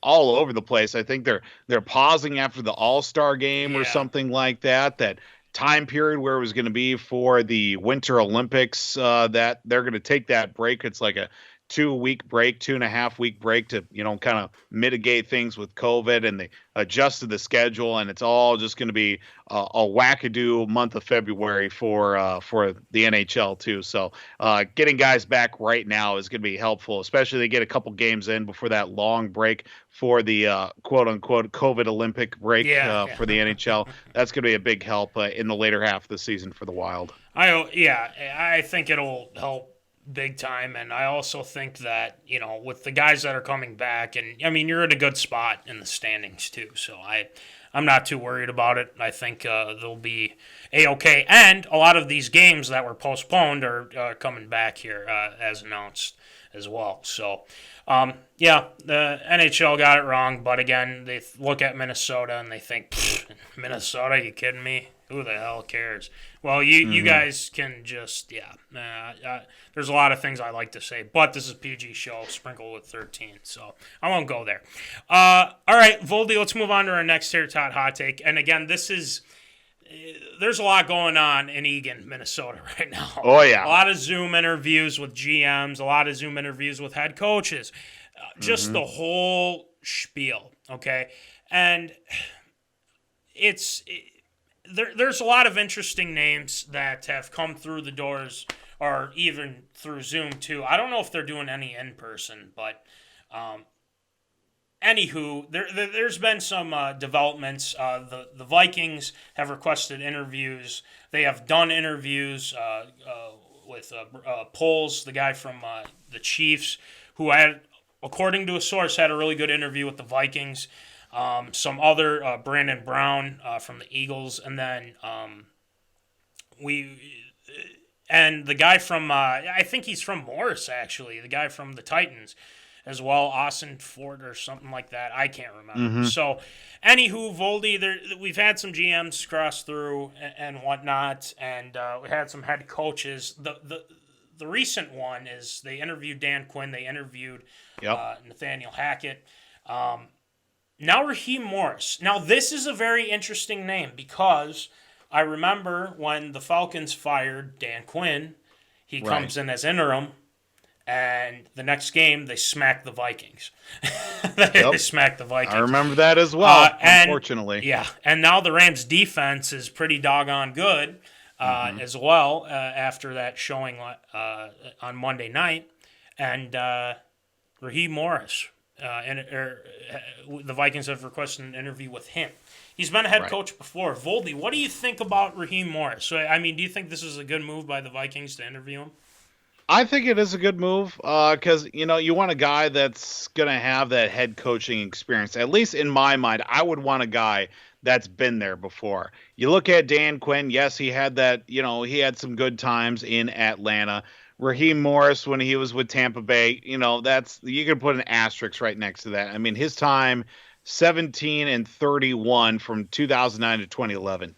all over the place. I think they're pausing after the All-Star game or something like that. That time period where it was going to be for the Winter Olympics, that they're going to take that break. It's like a 2-week break, 2.5-week break to, kind of mitigate things with COVID, and they adjusted the schedule, and it's all just going to be a wackadoo month of February for the NHL too. So getting guys back right now is going to be helpful, especially they get a couple games in before that long break for the quote unquote COVID Olympic break for the NHL. That's going to be a big help in the later half of the season for the Wild. I think it'll help big time, and I also think that with the guys that are coming back, and I mean you're in a good spot in the standings too, so I'm not too worried about it. I think they'll be a-okay, and a lot of these games that were postponed are coming back here as announced as well. So the NHL got it wrong, but again, they look at Minnesota and they think, Minnesota, you kidding me? Who the hell cares? Well, you guys can just, there's a lot of things I like to say, but this is a PG show, sprinkled with 13, so I won't go there. All right, Voldy, let's move on to our next Tater Tot hot take. And again, there's a lot going on in Eagan, Minnesota right now. Oh, yeah. A lot of Zoom interviews with GMs, a lot of Zoom interviews with head coaches, just the whole spiel, okay? And there's a lot of interesting names that have come through the doors, or even through Zoom too. I don't know if they're doing any in person, but anywho, there's been some developments. The Vikings have requested interviews. They have done interviews with Poles, the guy from the Chiefs, who had, according to a source, had a really good interview with the Vikings. Some other Brandon Brown from the Eagles, and then and the guy from I think he's from Morris, actually, the guy from the Titans as well, Austin Ford or something like that. I can't remember. So, anywho, Voldy, we've had some GMs cross through and whatnot, and we had some head coaches. The recent one is they interviewed Dan Quinn. They interviewed Nathaniel Hackett. Now Raheem Morris. Now this is a very interesting name because I remember when the Falcons fired Dan Quinn, he comes in as interim, and the next game they smacked the Vikings. They smacked the Vikings. I remember that as well, unfortunately. And now the Rams defense is pretty doggone good as well after that showing on Monday night. And Raheem Morris. The Vikings have requested an interview with him. He's been a head coach before. Voldy, what do you think about Raheem Morris? So, I mean, do you think this is a good move by the Vikings to interview him? I think it is a good move because, you want a guy that's going to have that head coaching experience. At least in my mind, I would want a guy that's been there before. You look at Dan Quinn, yes, he had that, he had some good times in Atlanta. Raheem Morris, when he was with Tampa Bay, that's, you can put an asterisk right next to that. I mean, his time, 17 and 31 from 2009 to 2011,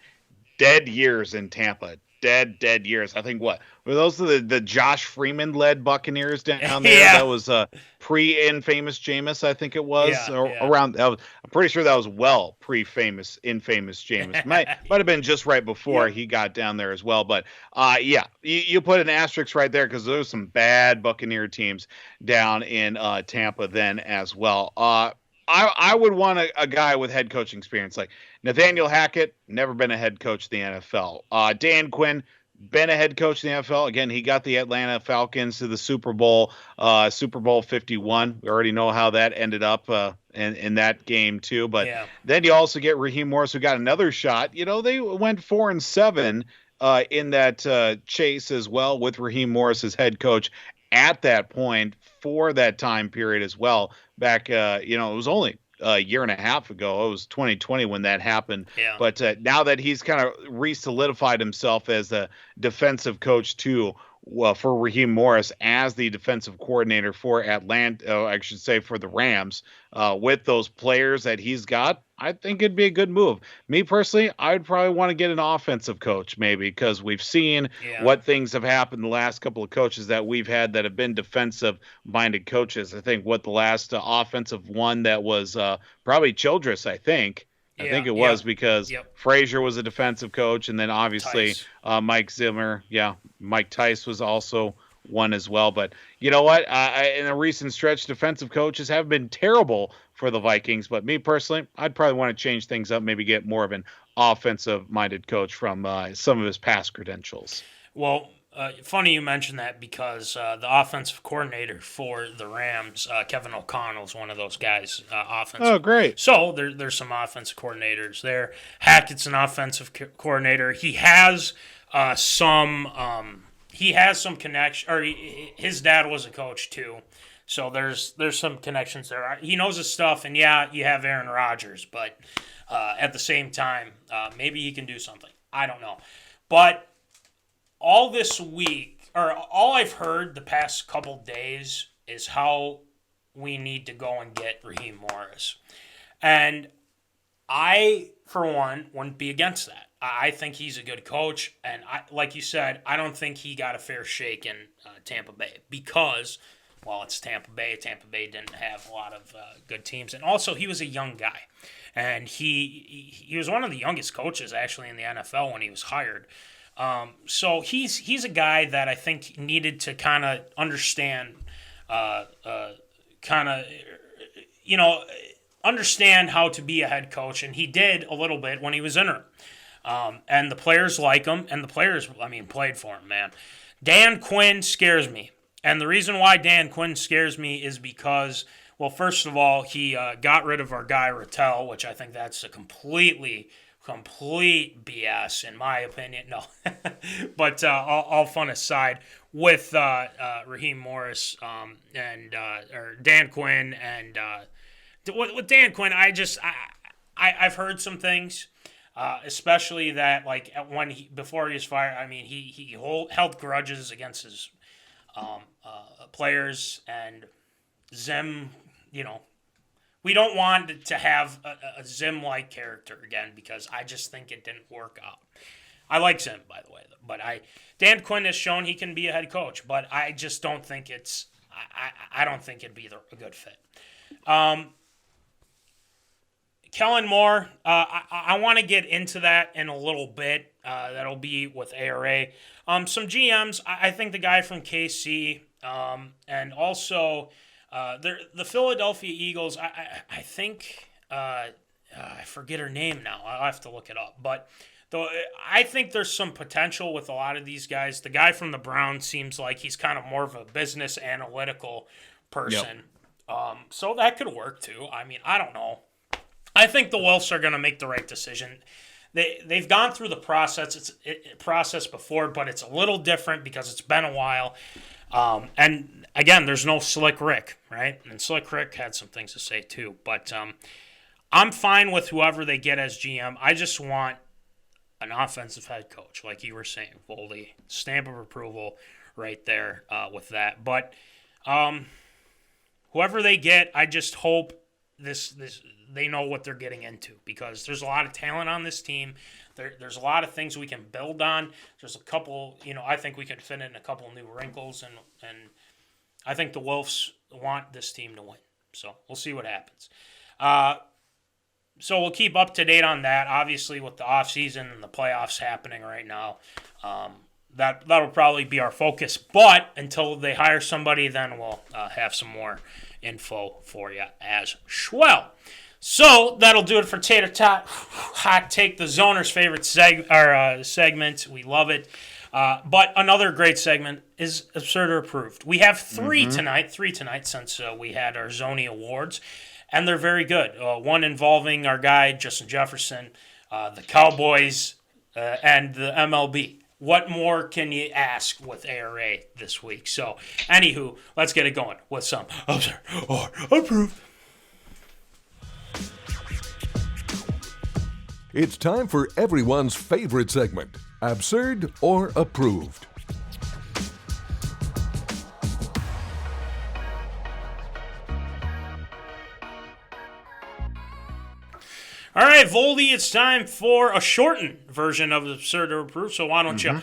dead years in Tampa, dead years. I think were those the Josh Freeman-led Buccaneers down there? That was pre-infamous Jameis, I think it was. Around. I'm pretty sure that was well pre-famous, infamous Jameis. Might have been just right before he got down there as well. But you put an asterisk right there because there was some bad Buccaneer teams down in Tampa then as well. I would want a guy with head coaching experience like Nathaniel Hackett, never been a head coach in the NFL. Dan Quinn, been a head coach in the NFL. Again, he got the Atlanta Falcons to the Super Bowl 51. We already know how that ended up in that game too. But then you also get Raheem Morris, who got another shot. They went 4-7 in that chase as well, with Raheem Morris as head coach at that point for that time period as well. Back, it was only a year and a half ago. It was 2020 when that happened. Yeah. But now that he's kind of re-solidified himself as a defensive coach too, for Raheem Morris as the defensive coordinator for Atlanta, I should say for the Rams, with those players that he's got, I think it'd be a good move. Me personally, I'd probably want to get an offensive coach maybe, because we've seen what things have happened the last couple of coaches that we've had that have been defensive-minded coaches. I think the last offensive one that was probably Childress, I think it was, because Frazier was a defensive coach, and then obviously Mike Zimmer. Yeah, Mike Tice was also one as well. But you know what? In a recent stretch, defensive coaches have been terrible for the Vikings. But me personally, I'd probably want to change things up, maybe get more of an offensive-minded coach from some of his past credentials. Well, funny you mentioned that, because the offensive coordinator for the Rams, Kevin O'Connell, is one of those guys. Oh, great! So there's some offensive coordinators there. Hackett's an offensive coordinator. He has some connection. Or his dad was a coach too, so there's some connections there. He knows his stuff, and you have Aaron Rodgers, but at the same time, maybe he can do something. I don't know, but all this week, or all I've heard the past couple days, is how we need to go and get Raheem Morris. And I, for one, wouldn't be against that. I think he's a good coach. And like you said, I don't think he got a fair shake in Tampa Bay because, well, it's Tampa Bay. Tampa Bay didn't have a lot of good teams. And also, he was a young guy. And he was one of the youngest coaches, actually, in the NFL when he was hired. So he's a guy that I think needed to kind of understand, understand how to be a head coach, and he did a little bit when he was interim. And the players like him, and the players, played for him, man. Dan Quinn scares me, and the reason why Dan Quinn scares me is because, well, first of all, he got rid of our guy Rattel, which I think that's a complete BS in my opinion. No, but all fun aside, with Raheem Morris or Dan Quinn, and with Dan Quinn, I've heard some things, especially that before he was fired, he held grudges against his players, and Zim, we don't want to have a Zim-like character again, because I just think it didn't work out. I like Zim, by the way, but Dan Quinn has shown he can be a head coach, but I just don't think I don't think it'd be a good fit. Kellen Moore, I want to get into that in a little bit. That'll be with ARA. Some GMs, I think the guy from KC, and also the Philadelphia Eagles, I think, I forget her name now. I'll have to look it up. But I think there's some potential with a lot of these guys. The guy from the Browns seems like he's kind of more of a business analytical person. Yep. So that could work too. I don't know. I think the Wolves are going to make the right decision. They've gone through the process before, but it's a little different because it's been a while. And again, there's no Slick Rick, right? And Slick Rick had some things to say too. But I'm fine with whoever they get as GM. I just want an offensive head coach, like you were saying, Voldy. Stamp of approval right there with that. But whoever they get, I just hope this they know what they're getting into, because there's a lot of talent on this team. There's a lot of things we can build on. There's a couple, I think we can fit in a couple new wrinkles, and I think the Wolves want this team to win. So we'll see what happens. So we'll keep up to date on that. Obviously, with the offseason and the playoffs happening right now, that'll probably be our focus. But until they hire somebody, then we'll have some more info for you as well. So that'll do it for Tater Tot Hot Take, the Zoner's favorite segment. We love it. But another great segment is Absurd or Approved. We have three tonight since we had our Zoney Awards, and they're very good. One involving our guy, Justin Jefferson, the Cowboys, and the MLB. What more can you ask with ARA this week? So, anywho, let's get it going with some Absurd or Approved. It's time for everyone's favorite segment, Absurd or Approved. All right, Voldy, it's time for a shortened version of Absurd or Approved, so why don't you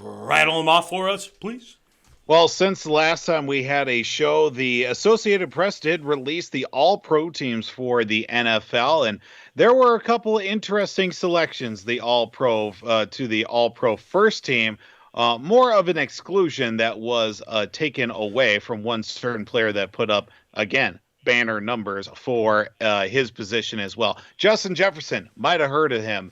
rattle them off for us, please? Well, since the last time we had a show, the Associated Press did release the All-Pro teams for the NFL, and there were a couple of interesting selections, the All-Pro to the All-Pro first team. More of an exclusion that was taken away from one certain player that put up, again, banner numbers for his position as well. Justin Jefferson, might have heard of him,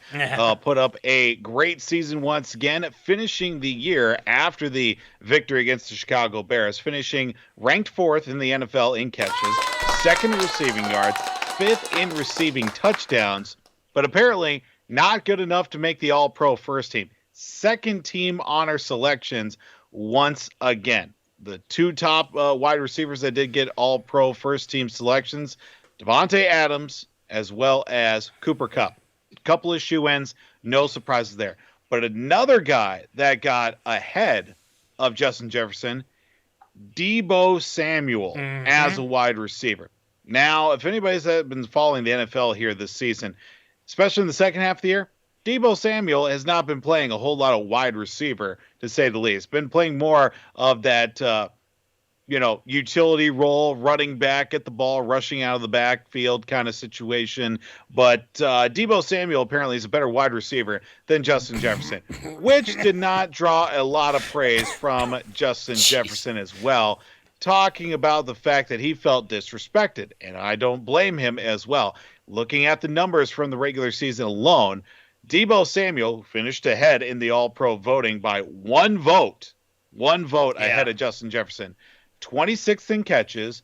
put up a great season once again, finishing the year after the victory against the Chicago Bears, finishing ranked 4th in the NFL in catches, 2nd in receiving yards, 5th in receiving touchdowns, but apparently not good enough to make the All-Pro first team. 2nd team honor selections once again. The two top wide receivers that did get All-Pro first-team selections, Davante Adams as well as Cooper Kupp. A couple of shoe-ins, no surprises there. But another guy that got ahead of Justin Jefferson, Deebo Samuel as a wide receiver. Now, if anybody's been following the NFL here this season, especially in the second half of the year, Deebo Samuel has not been playing a whole lot of wide receiver, to say the least. Been playing more of that, utility role, running back at the ball, rushing out of the backfield kind of situation. But Deebo Samuel apparently is a better wide receiver than Justin Jefferson, which did not draw a lot of praise from Justin Jefferson as well, talking about the fact that he felt disrespected. And I don't blame him as well. Looking at the numbers from the regular season alone, Deebo Samuel finished ahead in the All-Pro voting by one vote ahead of Justin Jefferson. 26th in catches,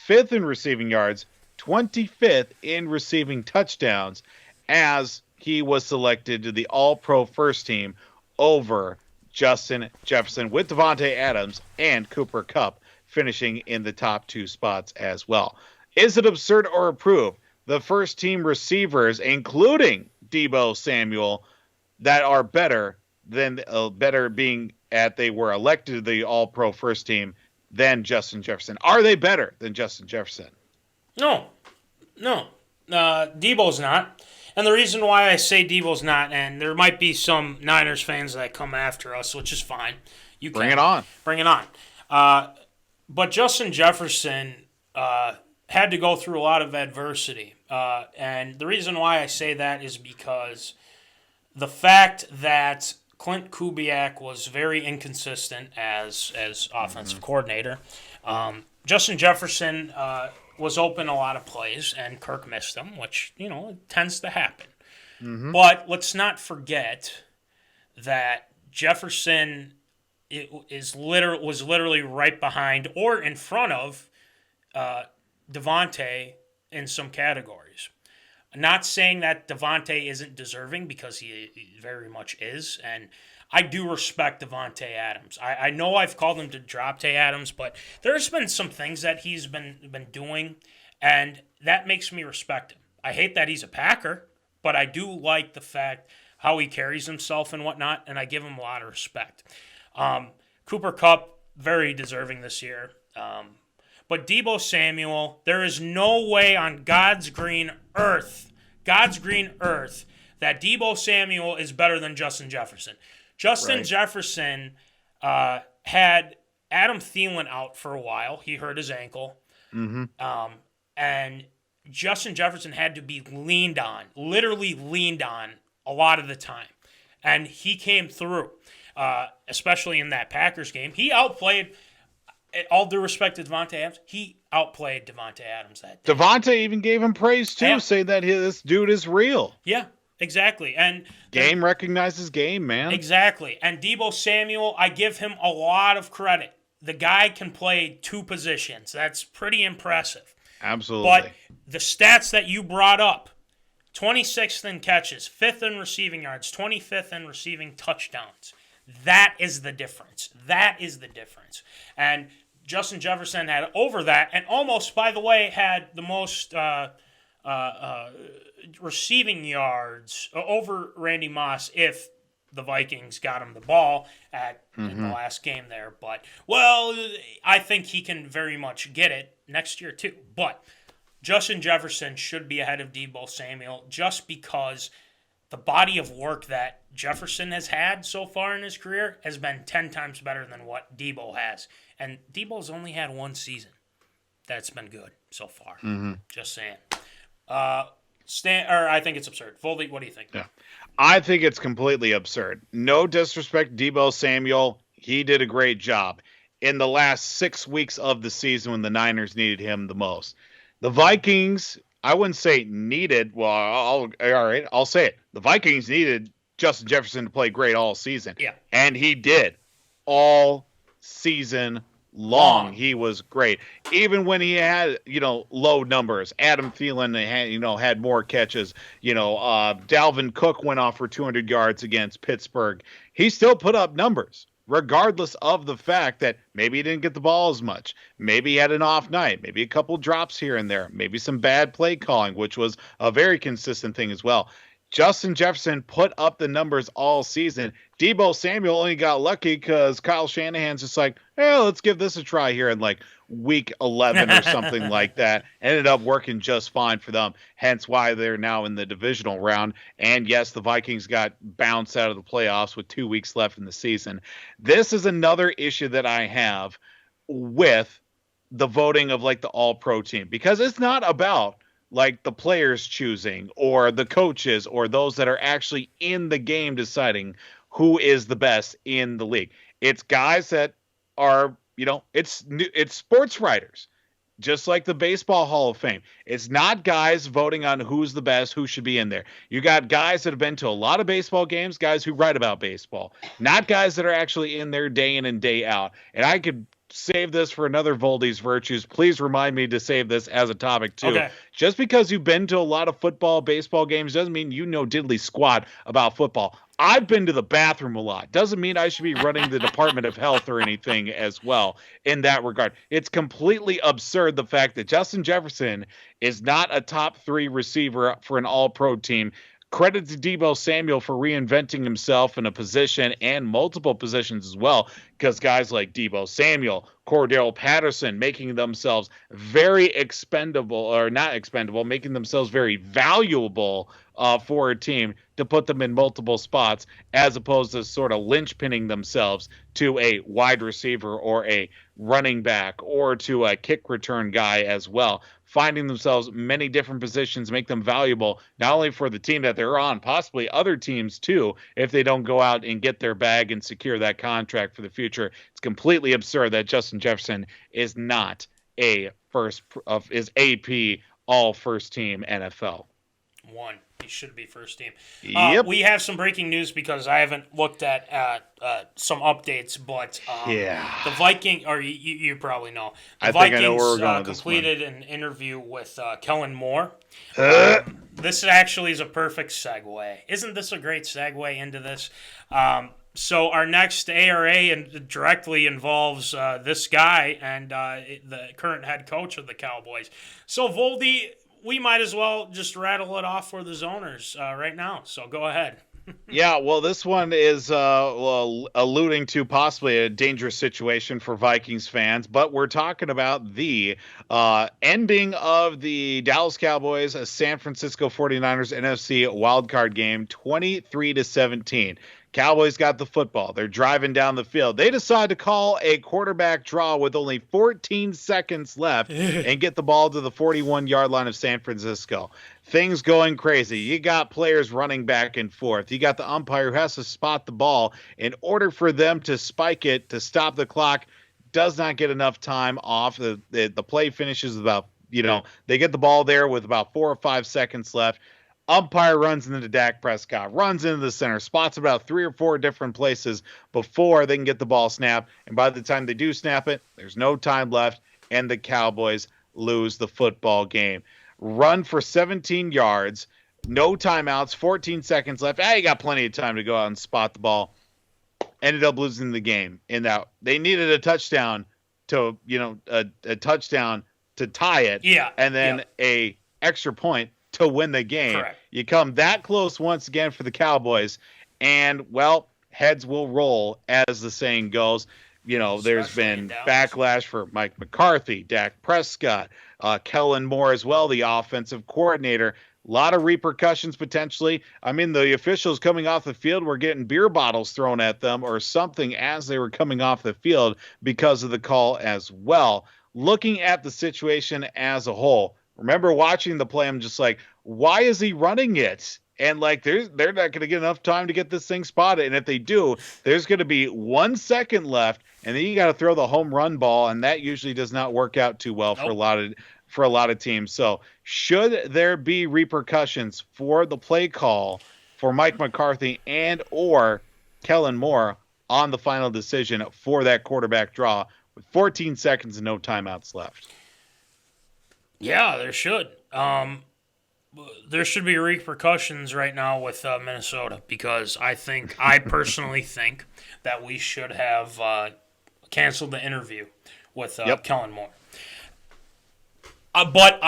5th in receiving yards, 25th in receiving touchdowns, as he was selected to the All-Pro first team over Justin Jefferson, with Davante Adams and Cooper Kupp finishing in the top 2 spots as well. Is it absurd or approved? The first team receivers, including Deebo Samuel, that are better than they were elected to the All-Pro first team than Justin Jefferson. Are they better than Justin Jefferson? No. Deebo's not. And the reason why I say Deebo's not, and there might be some Niners fans that come after us, which is fine. You can. Bring it on. But Justin Jefferson had to go through a lot of adversity. And the reason why I say that is because the fact that Clint Kubiak was very inconsistent as offensive coordinator. Justin Jefferson was open a lot of plays, and Kirk missed them, which, it tends to happen. But let's not forget that Jefferson was literally right behind or in front of Davante in some categories. Not saying that Davante isn't deserving, because he very much is, and I do respect Davante Adams. I know I've called him to drop Tay Adams, but there's been some things that he's been doing, and that makes me respect him. I hate that he's a Packer, but I do like the fact how he carries himself and whatnot, and I give him a lot of respect. Cooper Kupp, very deserving this year. But Deebo Samuel, there is no way on God's green earth, that Deebo Samuel is better than Justin Jefferson. Justin Jefferson had Adam Thielen out for a while. He hurt his ankle. And Justin Jefferson had to be literally leaned on a lot of the time. And he came through, especially in that Packers game. He outplayed, all due respect to Davante Adams, he outplayed Davante Adams that day. Davante even gave him praise, too, saying that this dude is real. Yeah. Exactly. And game recognizes game, man. Exactly. And Deebo Samuel, I give him a lot of credit. The guy can play two positions. That's pretty impressive. Absolutely. But the stats that you brought up, 26th in catches, 5th in receiving yards, 25th in receiving touchdowns. That is the difference. That is the difference. And Justin Jefferson had over that, and almost, by the way, had the most receiving yards over Randy Moss if the Vikings got him the ball in the last game there. But, well, I think he can very much get it next year too. But Justin Jefferson should be ahead of Deebo Samuel just because the body of work that Jefferson has had so far in his career has been 10 times better than what Deebo has. And Deebo's only had one season that's been good so far. Just saying. I think it's absurd. Voldy, what do you think? Yeah. I think it's completely absurd. No disrespect, Deebo Samuel. He did a great job in the last 6 weeks of the season when the Niners needed him the most. The Vikings, I wouldn't say needed. Well, I'll say it. The Vikings needed Justin Jefferson to play great all season. Yeah. And he did all season long. He was great. Even when he had, low numbers. Adam Thielen had more catches. Dalvin Cook went off for 200 yards against Pittsburgh. He still put up numbers, regardless of the fact that maybe he didn't get the ball as much. Maybe he had an off night. Maybe a couple drops here and there. Maybe some bad play calling, which was a very consistent thing as well. Justin Jefferson put up the numbers all season. Deebo Samuel only got lucky because Kyle Shanahan's just like, let's give this a try here in like week 11 or something like that. Ended up working just fine for them, hence why they're now in the divisional round. And yes, the Vikings got bounced out of the playoffs with 2 weeks left in the season. This is another issue that I have with the voting of like the all-pro team, because it's not about like the players choosing or the coaches or those that are actually in the game deciding who is the best in the league. It's guys that are, it's sports writers, just like the Baseball Hall of Fame. It's not guys voting on who's the best, who should be in there. You got guys that have been to a lot of baseball games, guys who write about baseball, not guys that are actually in there day in and day out. And I could save this for another Voldy's Virtues. Please remind me to save this as a topic too. Okay. Just because you've been to a lot of football, baseball games doesn't mean you know diddly squat about football. I've been to the bathroom a lot. Doesn't mean I should be running the Department of Health or anything as well in that regard. It's completely absurd the fact that Justin Jefferson is not a top 3 receiver for an all-pro team. Credit to Deebo Samuel for reinventing himself in a position and multiple positions as well, because guys like Deebo Samuel, Cordell Patterson, making themselves very making themselves very valuable for a team to put them in multiple spots, as opposed to sort of linchpinning themselves to a wide receiver or a running back or to a kick return guy as well. Finding themselves many different positions make them valuable, not only for the team that they're on, possibly other teams too, if they don't go out and get their bag and secure that contract for the future. It's completely absurd that Justin Jefferson is not is AP all first team NFL. He should be first team. Yep. We have some breaking news because I haven't looked at some updates, but the Viking, or you probably know, the Vikings I know where we're going with this completed an interview with Kellen Moore. This actually is a perfect segue. Isn't this a great segue into this? So our next ARA directly involves this guy and the current head coach of the Cowboys. So Voldy, we might as well just rattle it off for the zoners right now. So go ahead. Yeah, well, this one is alluding to possibly a dangerous situation for Vikings fans, but we're talking about the ending of the Dallas Cowboys, San Francisco 49ers NFC wildcard game, 23-17. Cowboys got the football. They're driving down the field. They decide to call a quarterback draw with only 14 seconds left and get the ball to the 41-yard line of San Francisco. Things going crazy. You got players running back and forth. You got the umpire who has to spot the ball in order for them to spike it to stop the clock. Does not get enough time off. The play finishes about, they get the ball there with about 4 or 5 seconds left. Umpire runs into Dak Prescott, runs into the center, spots about 3 or 4 different places before they can get the ball snapped. And by the time they do snap it, there's no time left, and the Cowboys lose the football game. Run for 17 yards, no timeouts, 14 seconds left. You got plenty of time to go out and spot the ball. Ended up losing the game in that they needed a touchdown to, a touchdown to tie it. Yeah. And then a extra point to win the game. Correct. You come that close once again for the Cowboys, and well, heads will roll, as the saying goes. There's been backlash for Mike McCarthy, Dak Prescott, Kellen Moore as well, the offensive coordinator. A lot of repercussions potentially. I mean, the officials coming off the field were getting beer bottles thrown at them or something as they were coming off the field because of the call as well. Looking at the situation as a whole, remember watching the play, I'm just like, why is he running it? And they're not going to get enough time to get this thing spotted. And if they do, there's going to be 1 second left, and then you got to throw the home run ball, and that usually does not work out too well for a lot of teams. So should there be repercussions for the play call for Mike McCarthy and or Kellen Moore on the final decision for that quarterback draw with 14 seconds and no timeouts left? Yeah, there should. There should be repercussions right now with Minnesota because I personally think that we should have canceled the interview with Kellen Moore. But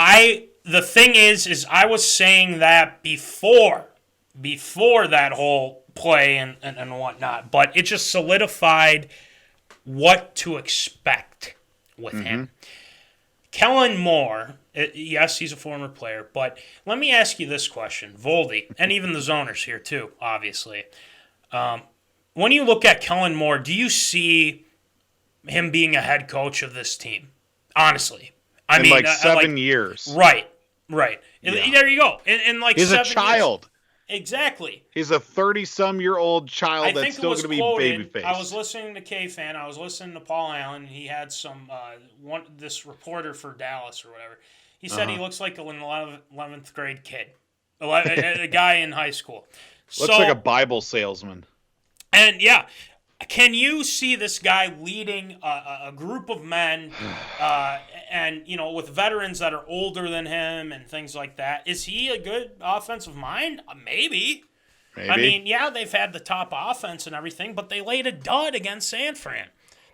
the thing is I was saying that before that whole play and whatnot, but it just solidified what to expect with him. Kellen Moore, yes, he's a former player, but let me ask you this question, Voldy, and even the Zoners here too, obviously. When you look at Kellen Moore, do you see him being a head coach of this team? Honestly. I mean, 7 years. Right. Yeah. There you go. In he's 7 a child. Years. Exactly. He's a 30-some-year-old child that's still going to be babyface. I was listening to K-Fan. I was listening to Paul Allen. He had some this reporter for Dallas or whatever. He said he looks like an 11th grade kid, a guy in high school. Looks like a Bible salesman. And yeah, can you see this guy leading a group of men, and with veterans that are older than him and things like that? Is he a good offensive mind? Maybe. I mean, yeah, they've had the top offense and everything, but they laid a dud against San Fran.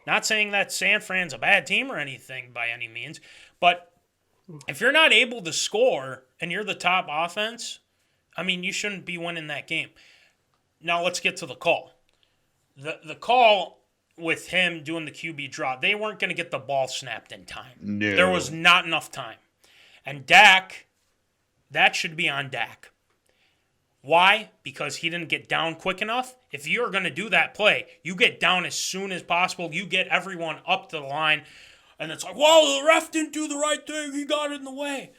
Not saying that San Fran's a bad team or anything by any means, but if you're not able to score and you're the top offense, I mean, you shouldn't be winning that game. Now let's get to the call. The call with him doing the QB draw, they weren't going to get the ball snapped in time. No. There was not enough time. And Dak, that should be on Dak. Why? Because he didn't get down quick enough. If you're going to do that play, you get down as soon as possible. You get everyone up to the line. And it's like, whoa, the ref didn't do the right thing. He got in the way.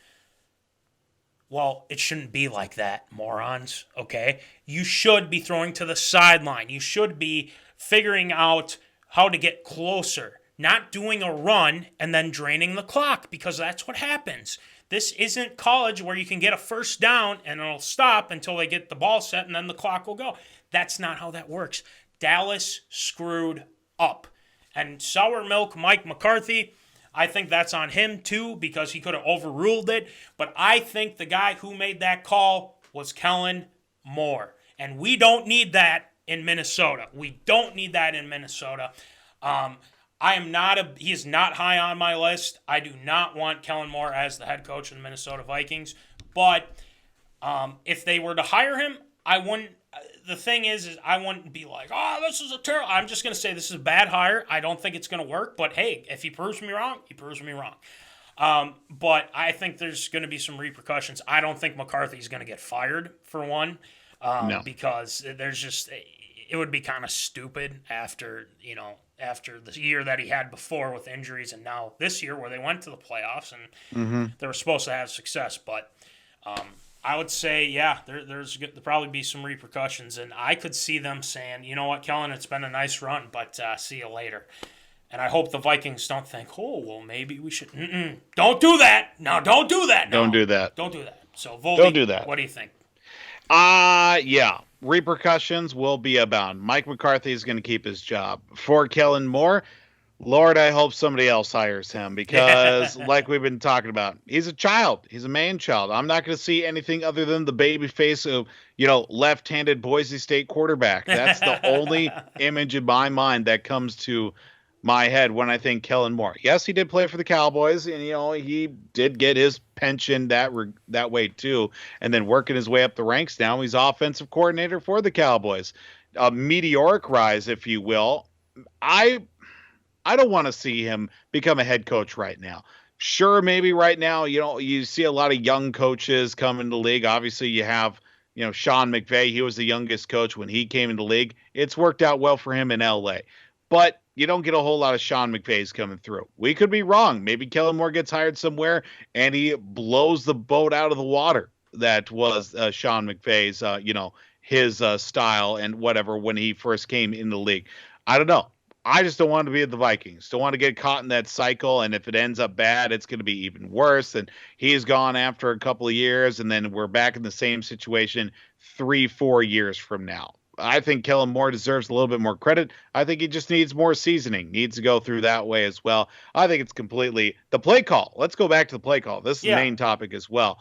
Well, it shouldn't be like that, morons, okay? You should be throwing to the sideline. You should be figuring out how to get closer, not doing a run and then draining the clock, because that's what happens. This isn't college where you can get a first down and it'll stop until they get the ball set and then the clock will go. That's not how that works. Dallas screwed up. And Sour Milk Mike McCarthy, I think that's on him too because he could have overruled it. But I think the guy who made that call was Kellen Moore. And we don't need that in Minnesota. We don't need that in Minnesota. He is not high on my list. I do not want Kellen Moore as the head coach of the Minnesota Vikings. But if they were to hire him, I wouldn't. The thing is I wouldn't be like, oh, this is a terrible. I'm just going to say this is a bad hire. I don't think it's going to work. But, hey, if he proves me wrong, he proves me wrong. But I think there's going to be some repercussions. I don't think McCarthy's going to get fired, for one, no. Because there's just – it would be kind of stupid after the year that he had before with injuries and now this year where they went to the playoffs and they were supposed to have success. But I would say, yeah, there's probably be some repercussions. And I could see them saying, you know what, Kellen, it's been a nice run, but see you later. And I hope the Vikings don't think, oh, well, maybe we should. Don't do that. No, don't do that. No. Don't do that. Don't do that. So, Voldy, don't do that. What do you think? Yeah. Repercussions will be abound. Mike McCarthy is going to keep his job. For Kellen Moore, Lord, I hope somebody else hires him because, like we've been talking about, he's a child. He's a man child. I'm not going to see anything other than the baby face of, left-handed Boise State quarterback. That's the only image in my mind that comes to my head when I think Kellen Moore. Yes, he did play for the Cowboys, and he did get his pension that way too, and then working his way up the ranks. Now he's offensive coordinator for the Cowboys. A meteoric rise, if you will. I don't want to see him become a head coach right now. Sure, maybe right now, you see a lot of young coaches come into the league. Obviously, you have, Sean McVay. He was the youngest coach when he came into the league. It's worked out well for him in LA. But you don't get a whole lot of Sean McVays coming through. We could be wrong. Maybe Kellen Moore gets hired somewhere and he blows the boat out of the water. That was Sean McVay's, his style and whatever when he first came in the league. I don't know. I just don't want to be at the Vikings. Don't want to get caught in that cycle. And if it ends up bad, it's going to be even worse. And he's gone after a couple of years, and then we're back in the same situation 3-4 years from now. I think Kellen Moore deserves a little bit more credit. I think he just needs more seasoning, needs to go through that way as well. I think it's completely the play call. Let's go back to the play call. This is the main topic as well.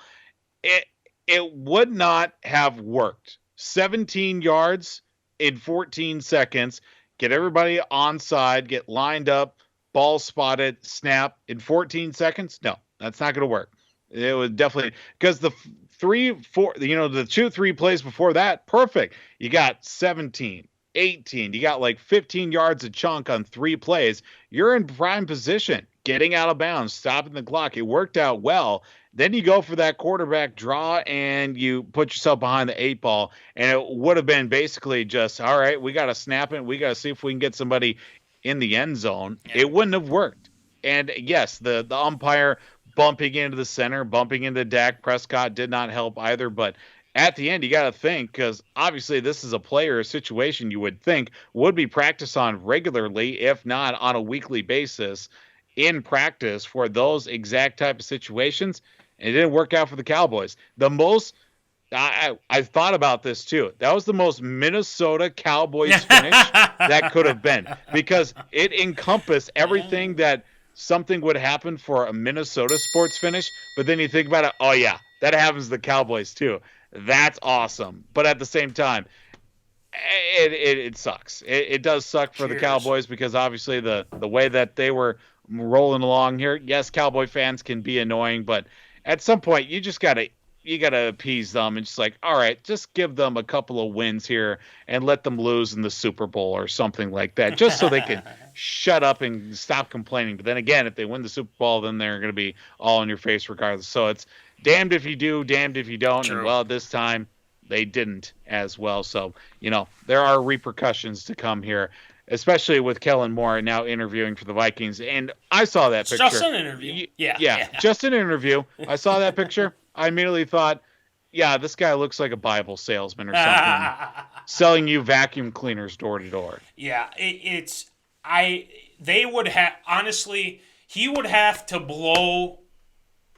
It would not have worked. 17 yards in 14 seconds. Get everybody onside, get lined up, ball spotted, snap in 14 seconds. No, that's not going to work. It was definitely because the 2-3 plays before that, perfect. You got 17, 18. You got like 15 yards a chunk on 3 plays. You're in prime position, getting out of bounds, stopping the clock. It worked out well. Then you go for that quarterback draw and you put yourself behind the 8 ball. And it would have been basically just, all right, we got to snap it. We got to see if we can get somebody in the end zone. Yeah. It wouldn't have worked. And yes, the umpire bumping into the center, bumping into Dak Prescott did not help either. But at the end, you got to think, because obviously this is a player situation you would think would be practiced on regularly, if not on a weekly basis in practice for those exact type of situations. And it didn't work out for the Cowboys. I thought about this too. That was the most Minnesota Cowboys finish that could have been, because it encompassed everything that something would happen for a Minnesota sports finish. But then you think about it, oh yeah, that happens to the Cowboys too. That's awesome. But at the same time, it sucks. It does suck for the Cowboys, because obviously the way that they were rolling along here, yes, Cowboy fans can be annoying, but at some point you just gotta appease them and just like, all right, just give them a couple of wins here and let them lose in the Super Bowl or something like that, just so they can shut up and stop complaining. But then again, if they win the Super Bowl, then they're going to be all in your face regardless. So it's damned if you do, damned if you don't. True. And well, this time they didn't as well. So, there are repercussions to come here, especially with Kellen Moore now interviewing for the Vikings. And I saw that picture. Just an interview. Yeah. Just an interview. I saw that picture. I immediately thought, yeah, this guy looks like a Bible salesman or something, selling you vacuum cleaners door to door. Yeah, they would have, honestly, he would have to blow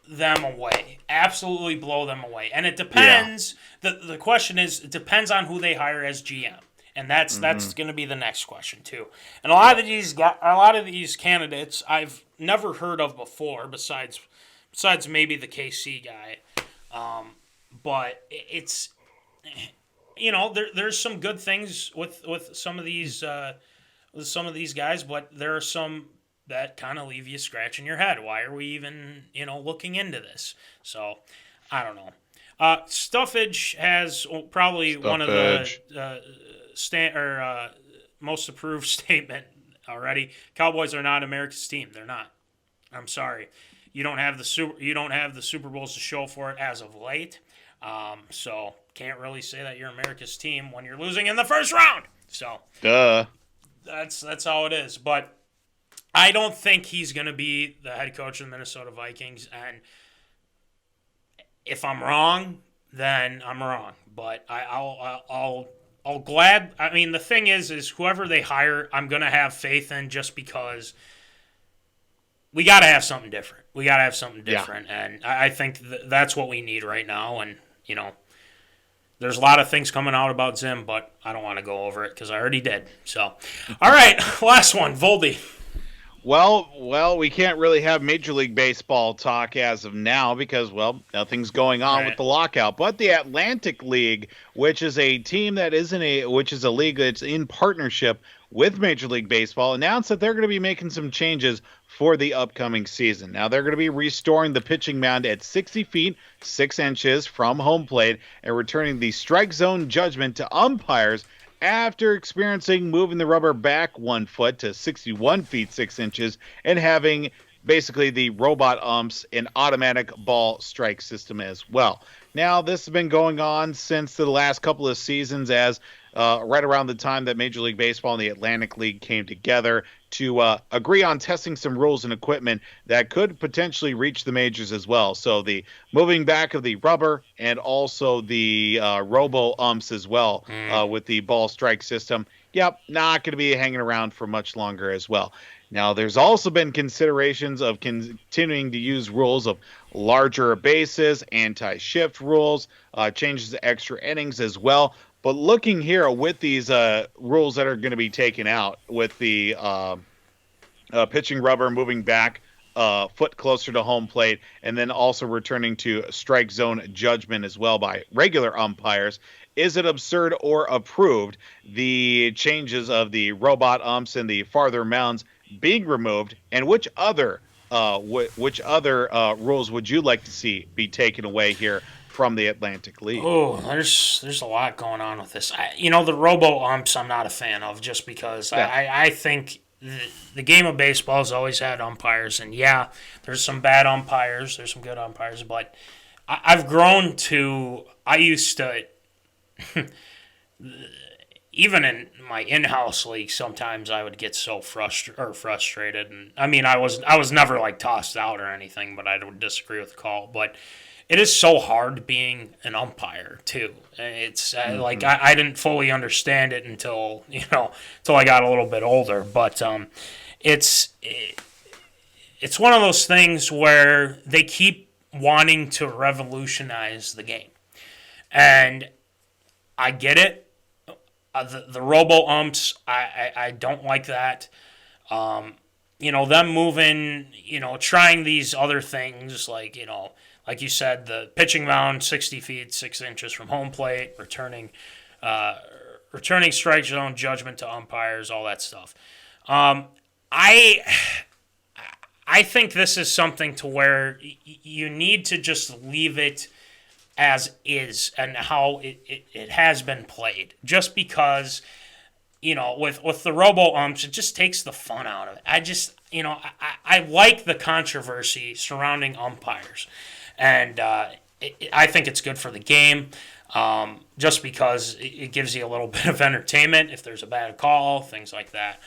them away. Absolutely blow them away. And it depends, the question is, it depends on who they hire as GM. And that's going to be the next question too. And a lot of these candidates I've never heard of before, besides maybe the KC guy. But it's, there's some good things with some of these guys, but there are some that kind of leave you scratching your head. Why are we even looking into this? So I don't know. Stuffage has probably one of the most approved statement already. Cowboys are not America's team. They're not. I'm sorry. You don't have the Super Bowls to show for it as of late. So can't really say that you're America's team when you're losing in the first round. So that's how it is. But I don't think he's going to be the head coach of the Minnesota Vikings. And if I'm wrong, then I'm wrong. But I'll glad. I mean, the thing is whoever they hire, I'm going to have faith in, just because we got to have something different. And I think that's what we need right now. And, there's a lot of things coming out about Zim, but I don't want to go over it because I already did. So, all right, last one, Voldy. Well, we can't really have Major League Baseball talk as of now because, well, nothing's going on with the lockout. But the Atlantic League, which is a team that which is a league that's in partnership with Major League Baseball, announced that they're going to be making some changes for the upcoming season. Now, they're going to be restoring the pitching mound at 60 feet, 6 inches from home plate and returning the strike zone judgment to umpires after experiencing moving the rubber back 1 foot to 61 feet 6 inches and having basically the robot umps and automatic ball strike system as well. Now, this has been going on since the last couple of seasons as right around the time that Major League Baseball and the Atlantic League came together to agree on testing some rules and equipment that could potentially reach the majors as well. So the moving back of the rubber and also the robo umps as well with the ball strike system. Yep, not going to be hanging around for much longer as well. Now, there's also been considerations of continuing to use rules of larger bases, anti-shift rules, changes to extra innings as well. But looking here with these rules that are going to be taken out with the pitching rubber moving back a foot closer to home plate and then also returning to strike zone judgment as well by regular umpires, is it absurd or approved? The changes of the robot umps and the farther mounds being removed, and which other rules would you like to see be taken away here from the Atlantic League? Oh, there's a lot going on with this. The robo umps I'm not a fan of just because I think the game of baseball has always had umpires, and yeah, there's some bad umpires, there's some good umpires, but I've grown to, I used to, even in my in-house league, sometimes I would get so frustrated, and I mean, I was never like tossed out or anything, but I don't disagree with the call, but it is so hard being an umpire too. It's like I didn't fully understand it until I got a little bit older. But it's one of those things where they keep wanting to revolutionize the game, and I get it. The robo umps, I don't like that. Them moving, trying these other things like like you said, the pitching mound 60 feet 6 inches from home plate, returning strike zone judgment to umpires, all that stuff. I think this is something to where you need to just leave it as is and how it has been played. Just because, with the robo umps, it just takes the fun out of it. I like the controversy surrounding umpires. And I think it's good for the game just because it gives you a little bit of entertainment if there's a bad call, things like that.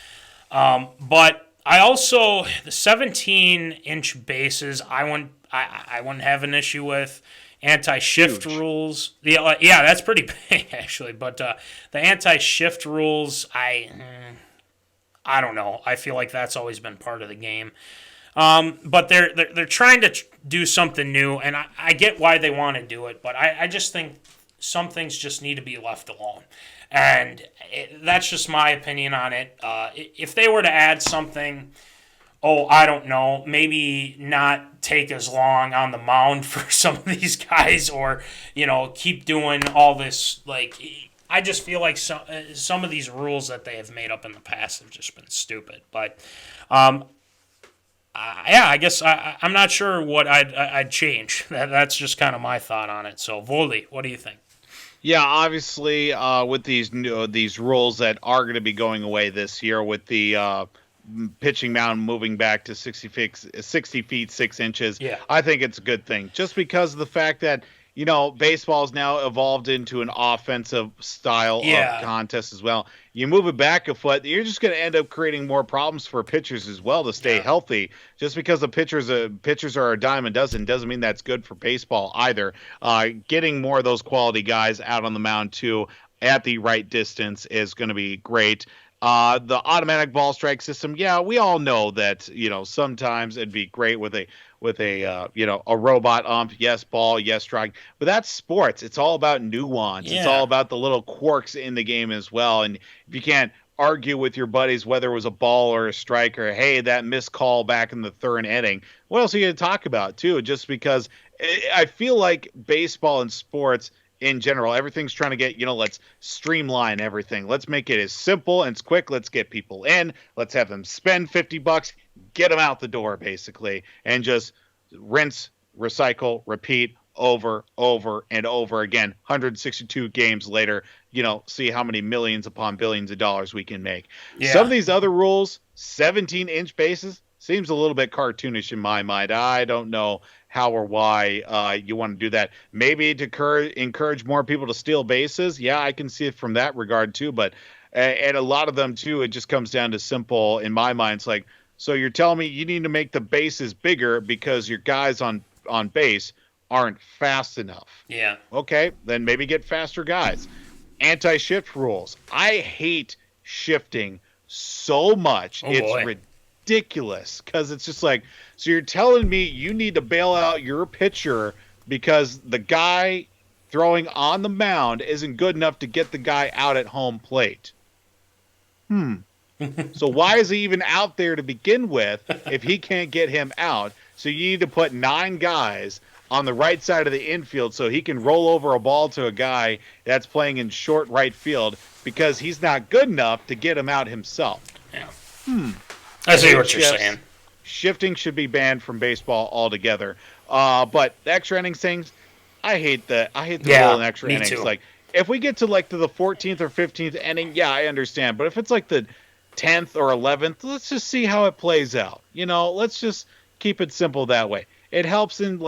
But I also, the 17-inch bases, I wouldn't have an issue with. Anti-shift rules. Yeah, that's pretty big, actually. But the anti-shift rules, I don't know. I feel like that's always been part of the game. But they're trying to do something new, and I get why they want to do it, but I just think some things just need to be left alone. And that's just my opinion on it. If they were to add something, I don't know, maybe not take as long on the mound for some of these guys or, keep doing all this, I just feel like some of these rules that they have made up in the past have just been stupid. But, I guess I'm not sure what I'd change. That's just kind of my thought on it. So, Voldy, what do you think? Yeah, obviously, with these rules that are going to be going away this year, with the pitching mound moving back to 60 feet 6 inches, I think it's a good thing. Just because of the fact that baseball's now evolved into an offensive style of contest as well. You move it back a foot, you're just going to end up creating more problems for pitchers as well to stay healthy. Just because the pitchers are a dime a dozen doesn't mean that's good for baseball either. Getting more of those quality guys out on the mound too at the right distance is going to be great. The automatic ball strike system, yeah, we all know that, sometimes it'd be great with a a robot ump, yes, ball, yes, strike. But that's sports. It's all about nuance. It's all about the little quirks in the game as well. And if you can't argue with your buddies whether it was a ball or a strike or, hey, that missed call back in the third inning, what else are you going to talk about, too? Just because I feel like baseball and sports in general, everything's trying to get, let's streamline everything. Let's make it as simple and as quick. Let's get people in. Let's have them spend $50, get them out the door, basically, and just rinse, recycle, repeat over, and over again. 162 games later, see how many millions upon billions of dollars we can make. Yeah. Some of these other rules, 17-inch bases, seems a little bit cartoonish in my mind. I don't know how or why you want to do that. Maybe to encourage more people to steal bases. Yeah, I can see it from that regard too. But and a lot of them too, it just comes down to simple. In my mind, it's like, so you're telling me you need to make the bases bigger because your guys on base aren't fast enough. Yeah. Okay, then maybe get faster guys. Anti-shift rules. I hate shifting so much. It's ridiculous because it's just like, so you're telling me you need to bail out your pitcher because the guy throwing on the mound isn't good enough to get the guy out at home plate. So why is he even out there to begin with if he can't get him out? So you need to put 9 guys on the right side of the infield so he can roll over a ball to a guy that's playing in short right field because he's not good enough to get him out himself. Yeah. I see what you're saying. Shifting should be banned from baseball altogether. But the extra innings things, I hate the rule in extra innings. Too. Like if we get to like to the 14th or 15th inning, yeah, I understand. But if it's like the 10th or 11th, let's just see how it plays out. Let's just keep it simple that way. It helps in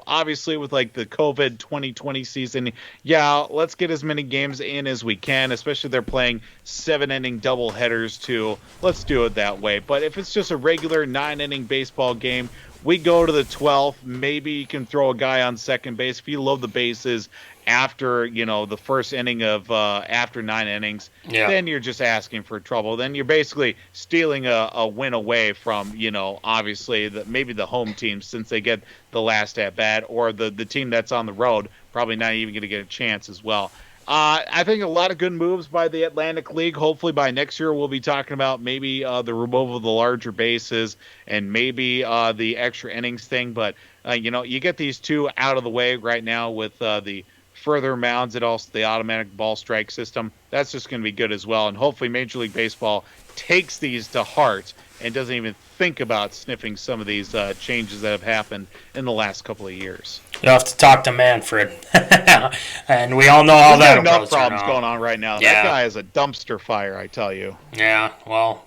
obviously with like the COVID 2020 season. Yeah, let's get as many games in as we can, especially if they're playing 7-inning double headers too. Let's do it that way. But if it's just a regular 9-inning baseball game, we go to the 12th. Maybe you can throw a guy on second base. If you load the bases after, the first inning of after 9 innings, then you're just asking for trouble. Then you're basically stealing a win away from, obviously maybe the home team since they get the last at bat, or the team that's on the road probably not even going to get a chance as well. I think a lot of good moves by the Atlantic League. Hopefully by next year we'll be talking about maybe the removal of the larger bases and maybe the extra innings thing. But, you get these two out of the way right now with the further mounds and also the automatic ball strike system. That's just going to be good as well. And hopefully Major League Baseball takes these to heart and doesn't even think about sniffing some of these changes that have happened in the last couple of years. You'll have to talk to Manfred. And we all know how that approach. Enough problems going on right now. Yeah. That guy is a dumpster fire, I tell you. Yeah, well,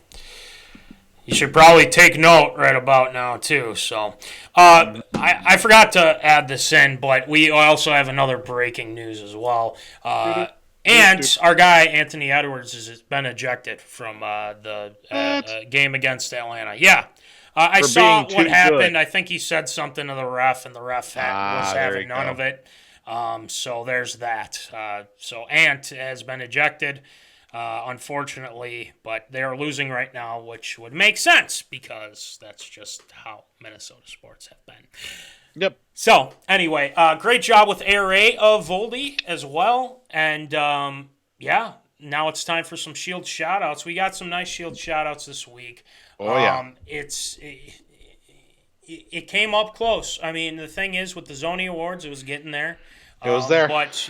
you should probably take note right about now, too. So, I forgot to add this in, but we also have another breaking news as well. And our guy, Anthony Edwards, has been ejected from the game against Atlanta. Yeah. I saw what happened. Good. I think he said something to the ref, and the ref was having none of it. So there's that. So Ant has been ejected, unfortunately, but they're losing right now, which would make sense because that's just how Minnesota sports have been. Yep. So, anyway, great job with ARA of Voldy as well. And, now it's time for some Shield shout-outs. We got some nice Shield shout-outs this week. Oh, yeah. It came up close. I mean, the thing is, with the Zoney Awards, it was getting there. It was there. But,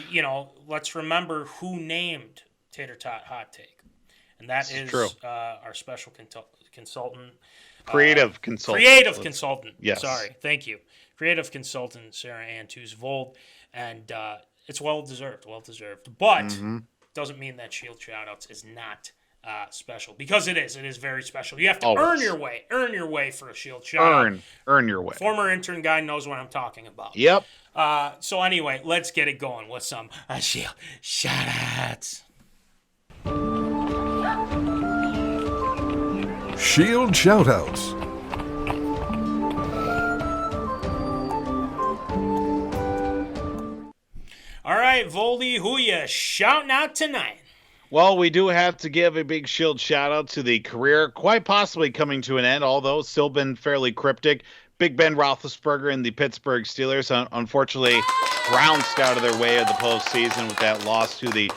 let's remember who named Tater Tot Hot Take. And that is our special consultant. Creative consultant. Creative consultant. Yes. Sorry. Thank you. Creative consultant Sarah Ann Vold, and it's well-deserved. But doesn't mean that Shield Shoutouts is not special, because it is. It is very special. You have to earn your way for a Shield Shoutout. Earn your way. Former intern guy knows what I'm talking about. Yep. So anyway, let's get it going with some Shield Shoutouts. Shield Shoutouts. All right, Voldy, who you shouting out tonight? Well, we do have to give a big Shield shout out to the career quite possibly coming to an end, although still been fairly cryptic. Big Ben Roethlisberger and the Pittsburgh Steelers unfortunately trounced out of their way of the postseason with that loss to the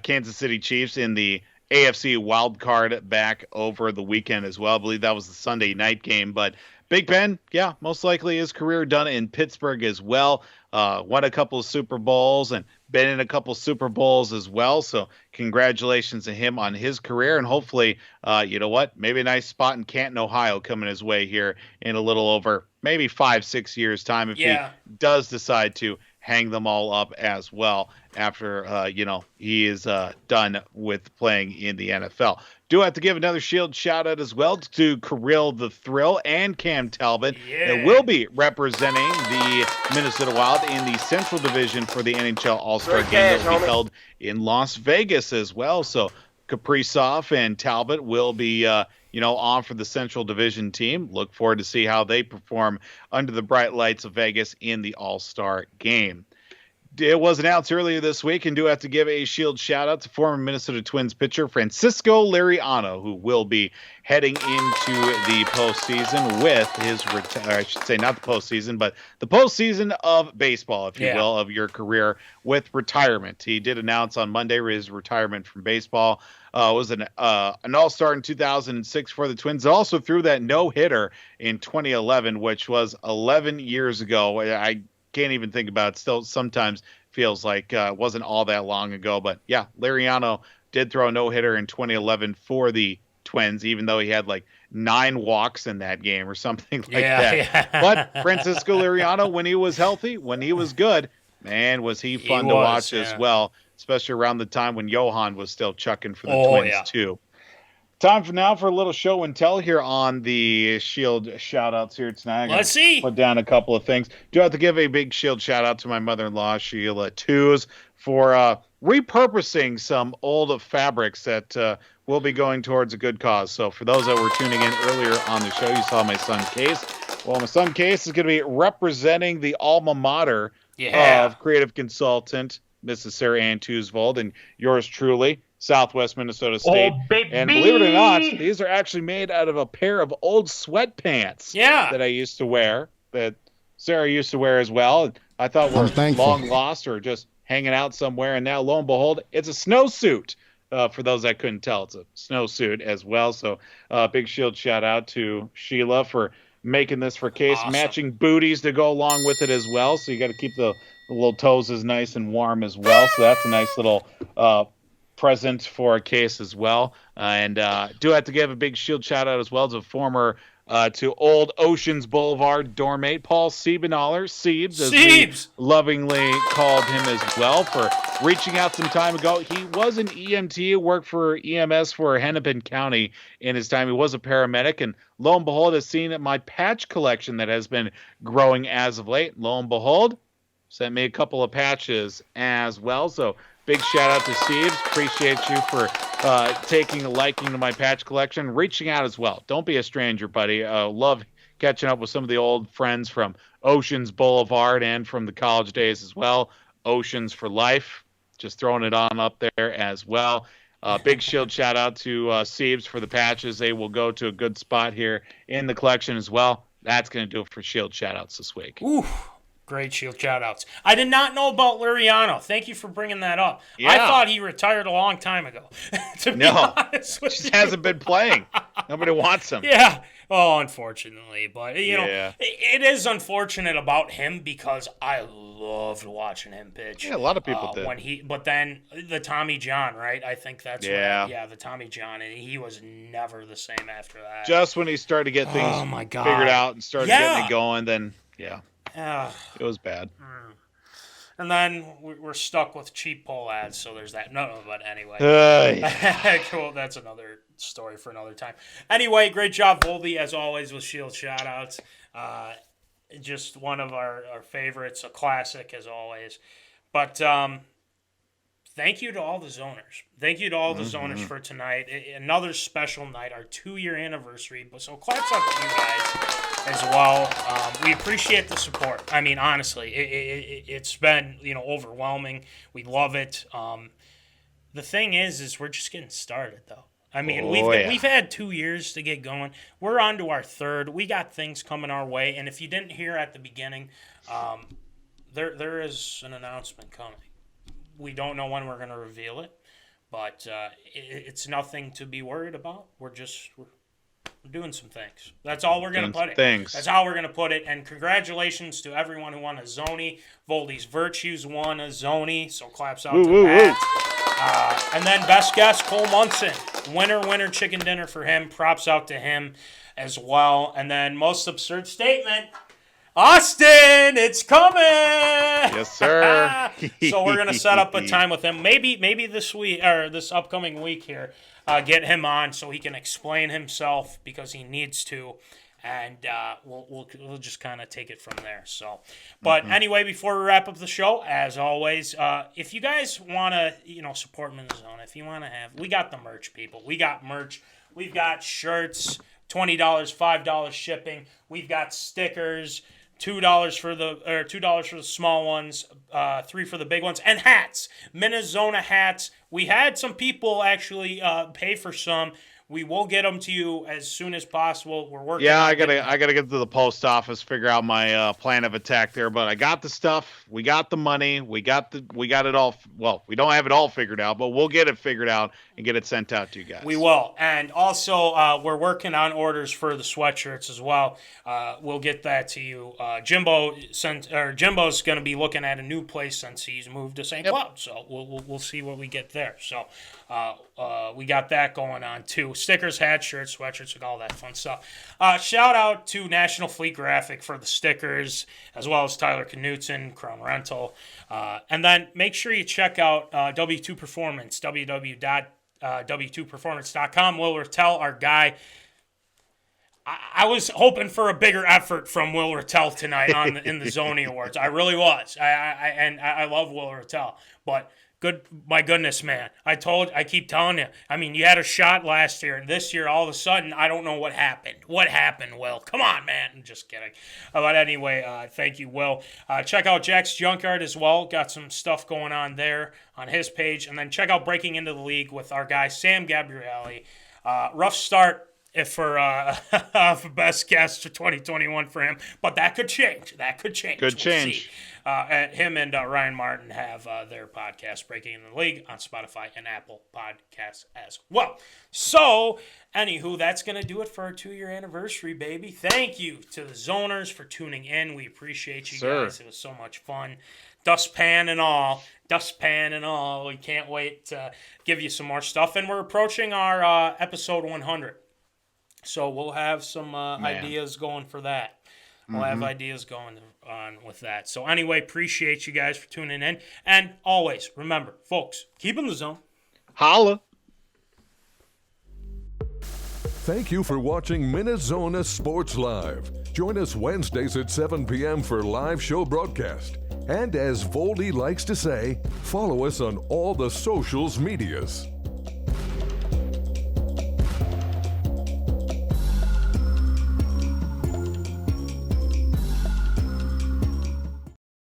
Kansas City Chiefs in the AFC wild card back over the weekend as well. I believe that was the Sunday night game. But Big Ben, yeah, most likely his career done in Pittsburgh as well. Won a couple of Super Bowls and been in a couple of Super Bowls as well. So congratulations to him on his career. And hopefully, you know what, maybe a nice spot in Canton, Ohio coming his way here in a little over maybe 5-6 years time if he does decide to hang them all up as well after, he is done with playing in the NFL. Do have to give another Shield shout out as well to Kirill the Thrill and Cam Talbot that will be representing the Minnesota Wild in the Central Division for the NHL All-Star Game that will be held in Las Vegas as well. So Kaprizov and Talbot will be, on for the Central Division team. Look forward to see how they perform under the bright lights of Vegas in the All-Star Game. It was announced earlier this week, and do have to give a Shield shout-out to former Minnesota Twins pitcher Francisco Liriano, who will be heading into the postseason with his I should say not the postseason, but the postseason of baseball, if you will, of your career with retirement. He did announce on Monday his retirement from baseball. Was an all-star in 2006 for the Twins. Also threw that no-hitter in 2011, which was 11 years ago. I can't even think about it. Still sometimes feels like it wasn't all that long ago. But, yeah, Liriano did throw a no-hitter in 2011 for the Twins, even though he had like 9 walks in that game or something like that. Yeah. But Francisco Liriano, when he was healthy, when he was good, man, was he fun to watch as well, especially around the time when Johan was still chucking for the Twins too. Time for a little show and tell here on the Shield shout-outs here tonight. Let's see. Put down a couple of things. Do have to give a big Shield shout-out to my mother-in-law, Sheila Tews, for repurposing some old fabrics that will be going towards a good cause. So for those that were tuning in earlier on the show, you saw my son's case. Well, my son's case is going to be representing the alma mater of creative consultant, Mrs. Sarah Ann Tews-Vold, and yours truly, Southwest Minnesota State. Oh, baby. And believe it or not, these are actually made out of a pair of old sweatpants that I used to wear, that Sarah used to wear as well. I thought were long lost or just hanging out somewhere. And now, lo and behold, it's a snowsuit. For those that couldn't tell, it's a snowsuit as well. So big Shield shout out to Sheila for making this for case. Awesome. Matching booties to go along with it as well. So you got to keep the little toes as nice and warm as well. So that's a nice little present for a case as well. And do have to give a big Shield shout out as well to former to Old Oceans Boulevard doormate Paul Siebenaller, Siebes, as we lovingly called him as well, for reaching out some time ago. He was an EMT, worked for EMS for Hennepin County in his time. He was a paramedic, and lo and behold, has seen my patch collection that has been growing as of late. Lo and behold, sent me a couple of patches as well. So big shout out to Siebes. Appreciate you for taking a liking to my patch collection, reaching out as well. Don't be a stranger, buddy. Love catching up with some of the old friends from Oceans Boulevard and from the college days as well. Oceans for life. Just throwing it on up there as well. Big Shield shout out to Siebes for the patches. They will go to a good spot here in the collection as well. That's going to do it for Shield shout outs this week. Ooh. Great Shield shout-outs. I did not know about Liriano. Thank you for bringing that up. Yeah. I thought he retired a long time ago, to be honest with you. He hasn't been playing. Nobody wants him. Yeah. Oh, unfortunately. But, you know, it is unfortunate about him because I loved watching him pitch. Yeah, a lot of people did. But then the Tommy John, right? I think that's the Tommy John. And he was never the same after that. Just when he started to get things figured out and started getting it going, then, it was bad. And then we're stuck with cheap poll ads, so there's that. No, but anyway. Cool, that's another story for another time. Anyway, great job, Volby, as always, with Shield shout-outs. Just one of our favorites, a classic, as always. But thank you to all the zoners. Thank you to all the zoners for tonight. Another special night, our 2-year anniversary. So claps up to you guys as well. We appreciate the support. I mean, honestly, it's been overwhelming. We love it. the thing is we're just getting started, though. I mean, Oh, we've had 2 years to get going. We're on to our third. We got things coming our way, and if you didn't hear at the beginning, there is an announcement coming. We don't know when we're going to reveal it, but it's nothing to be worried about. We're doing some things. That's all we're going to put it. That's how we're going to put it. And congratulations to everyone who won a Zoney. Voldy's Virtues won a Zoney, so claps out to that. And then best guest, Cole Munson. Winner, chicken dinner for him. Props out to him as well. And then most absurd statement, Austin, it's coming. Yes, sir. So we're gonna set up a time with him. Maybe this week or this upcoming week here. Get him on so he can explain himself because he needs to, and we'll just kind of take it from there. So, but anyway, before we wrap up the show, as always, if you guys want to support MinneZona, if you want to we got the merch, people. We got merch. We've got shirts, $20, $5 shipping. We've got stickers. $2 for the small ones, $3 for the big ones, and hats. MinneZona hats. We had some people actually pay for some. We will get them to you as soon as possible. We're working. Yeah, I gotta get to the post office, figure out my plan of attack there. But I got the stuff. We got the money. We got it all. Well, we don't have it all figured out, but we'll get it figured out and get it sent out to you guys. We will. And also, we're working on orders for the sweatshirts as well. We'll get that to you. Jimbo's going to be looking at a new place since he's moved to St. Cloud. So we'll see what we get there. So we got that going on too. Stickers, hats, shirts, sweatshirts, all that fun stuff. Shout out to National Fleet Graphic for the stickers, as well as Tyler Knutson, Crown Rental. And then make sure you check out W2 Performance, www.w2performance.com. Will Rattel, our guy. I was hoping for a bigger effort from Will Rattel tonight in the Zoney Awards. I really was. I love Will Rattel, but my goodness, man. I keep telling you. I mean, you had a shot last year, and this year, all of a sudden, I don't know what happened. What happened, Will? Come on, man. I'm just kidding. But anyway, thank you, Will. Check out Jack's Junkyard as well. Got some stuff going on there on his page. And then check out Breaking Into the League with our guy, Sam Gabrielli. Rough start for best guest for 2021 for him. But that could change. We'll see. Him and Ryan Martin have their podcast, Breaking Into the League, on Spotify and Apple Podcasts as well. So, anywho, that's going to do it for our 2-year anniversary, baby. Thank you to the Zoners for tuning in. We appreciate you guys. It was so much fun. Dustpan and all. We can't wait to give you some more stuff. And we're approaching our episode 100. So we'll have some ideas going for that. We'll have ideas going on with that. So anyway, appreciate you guys for tuning in. And always, remember, folks, keep in the zone. Holla. Thank you for watching MinneZona Sports Live. Join us Wednesdays at 7 p.m. for live show broadcast. And as Voldy likes to say, follow us on all the socials medias.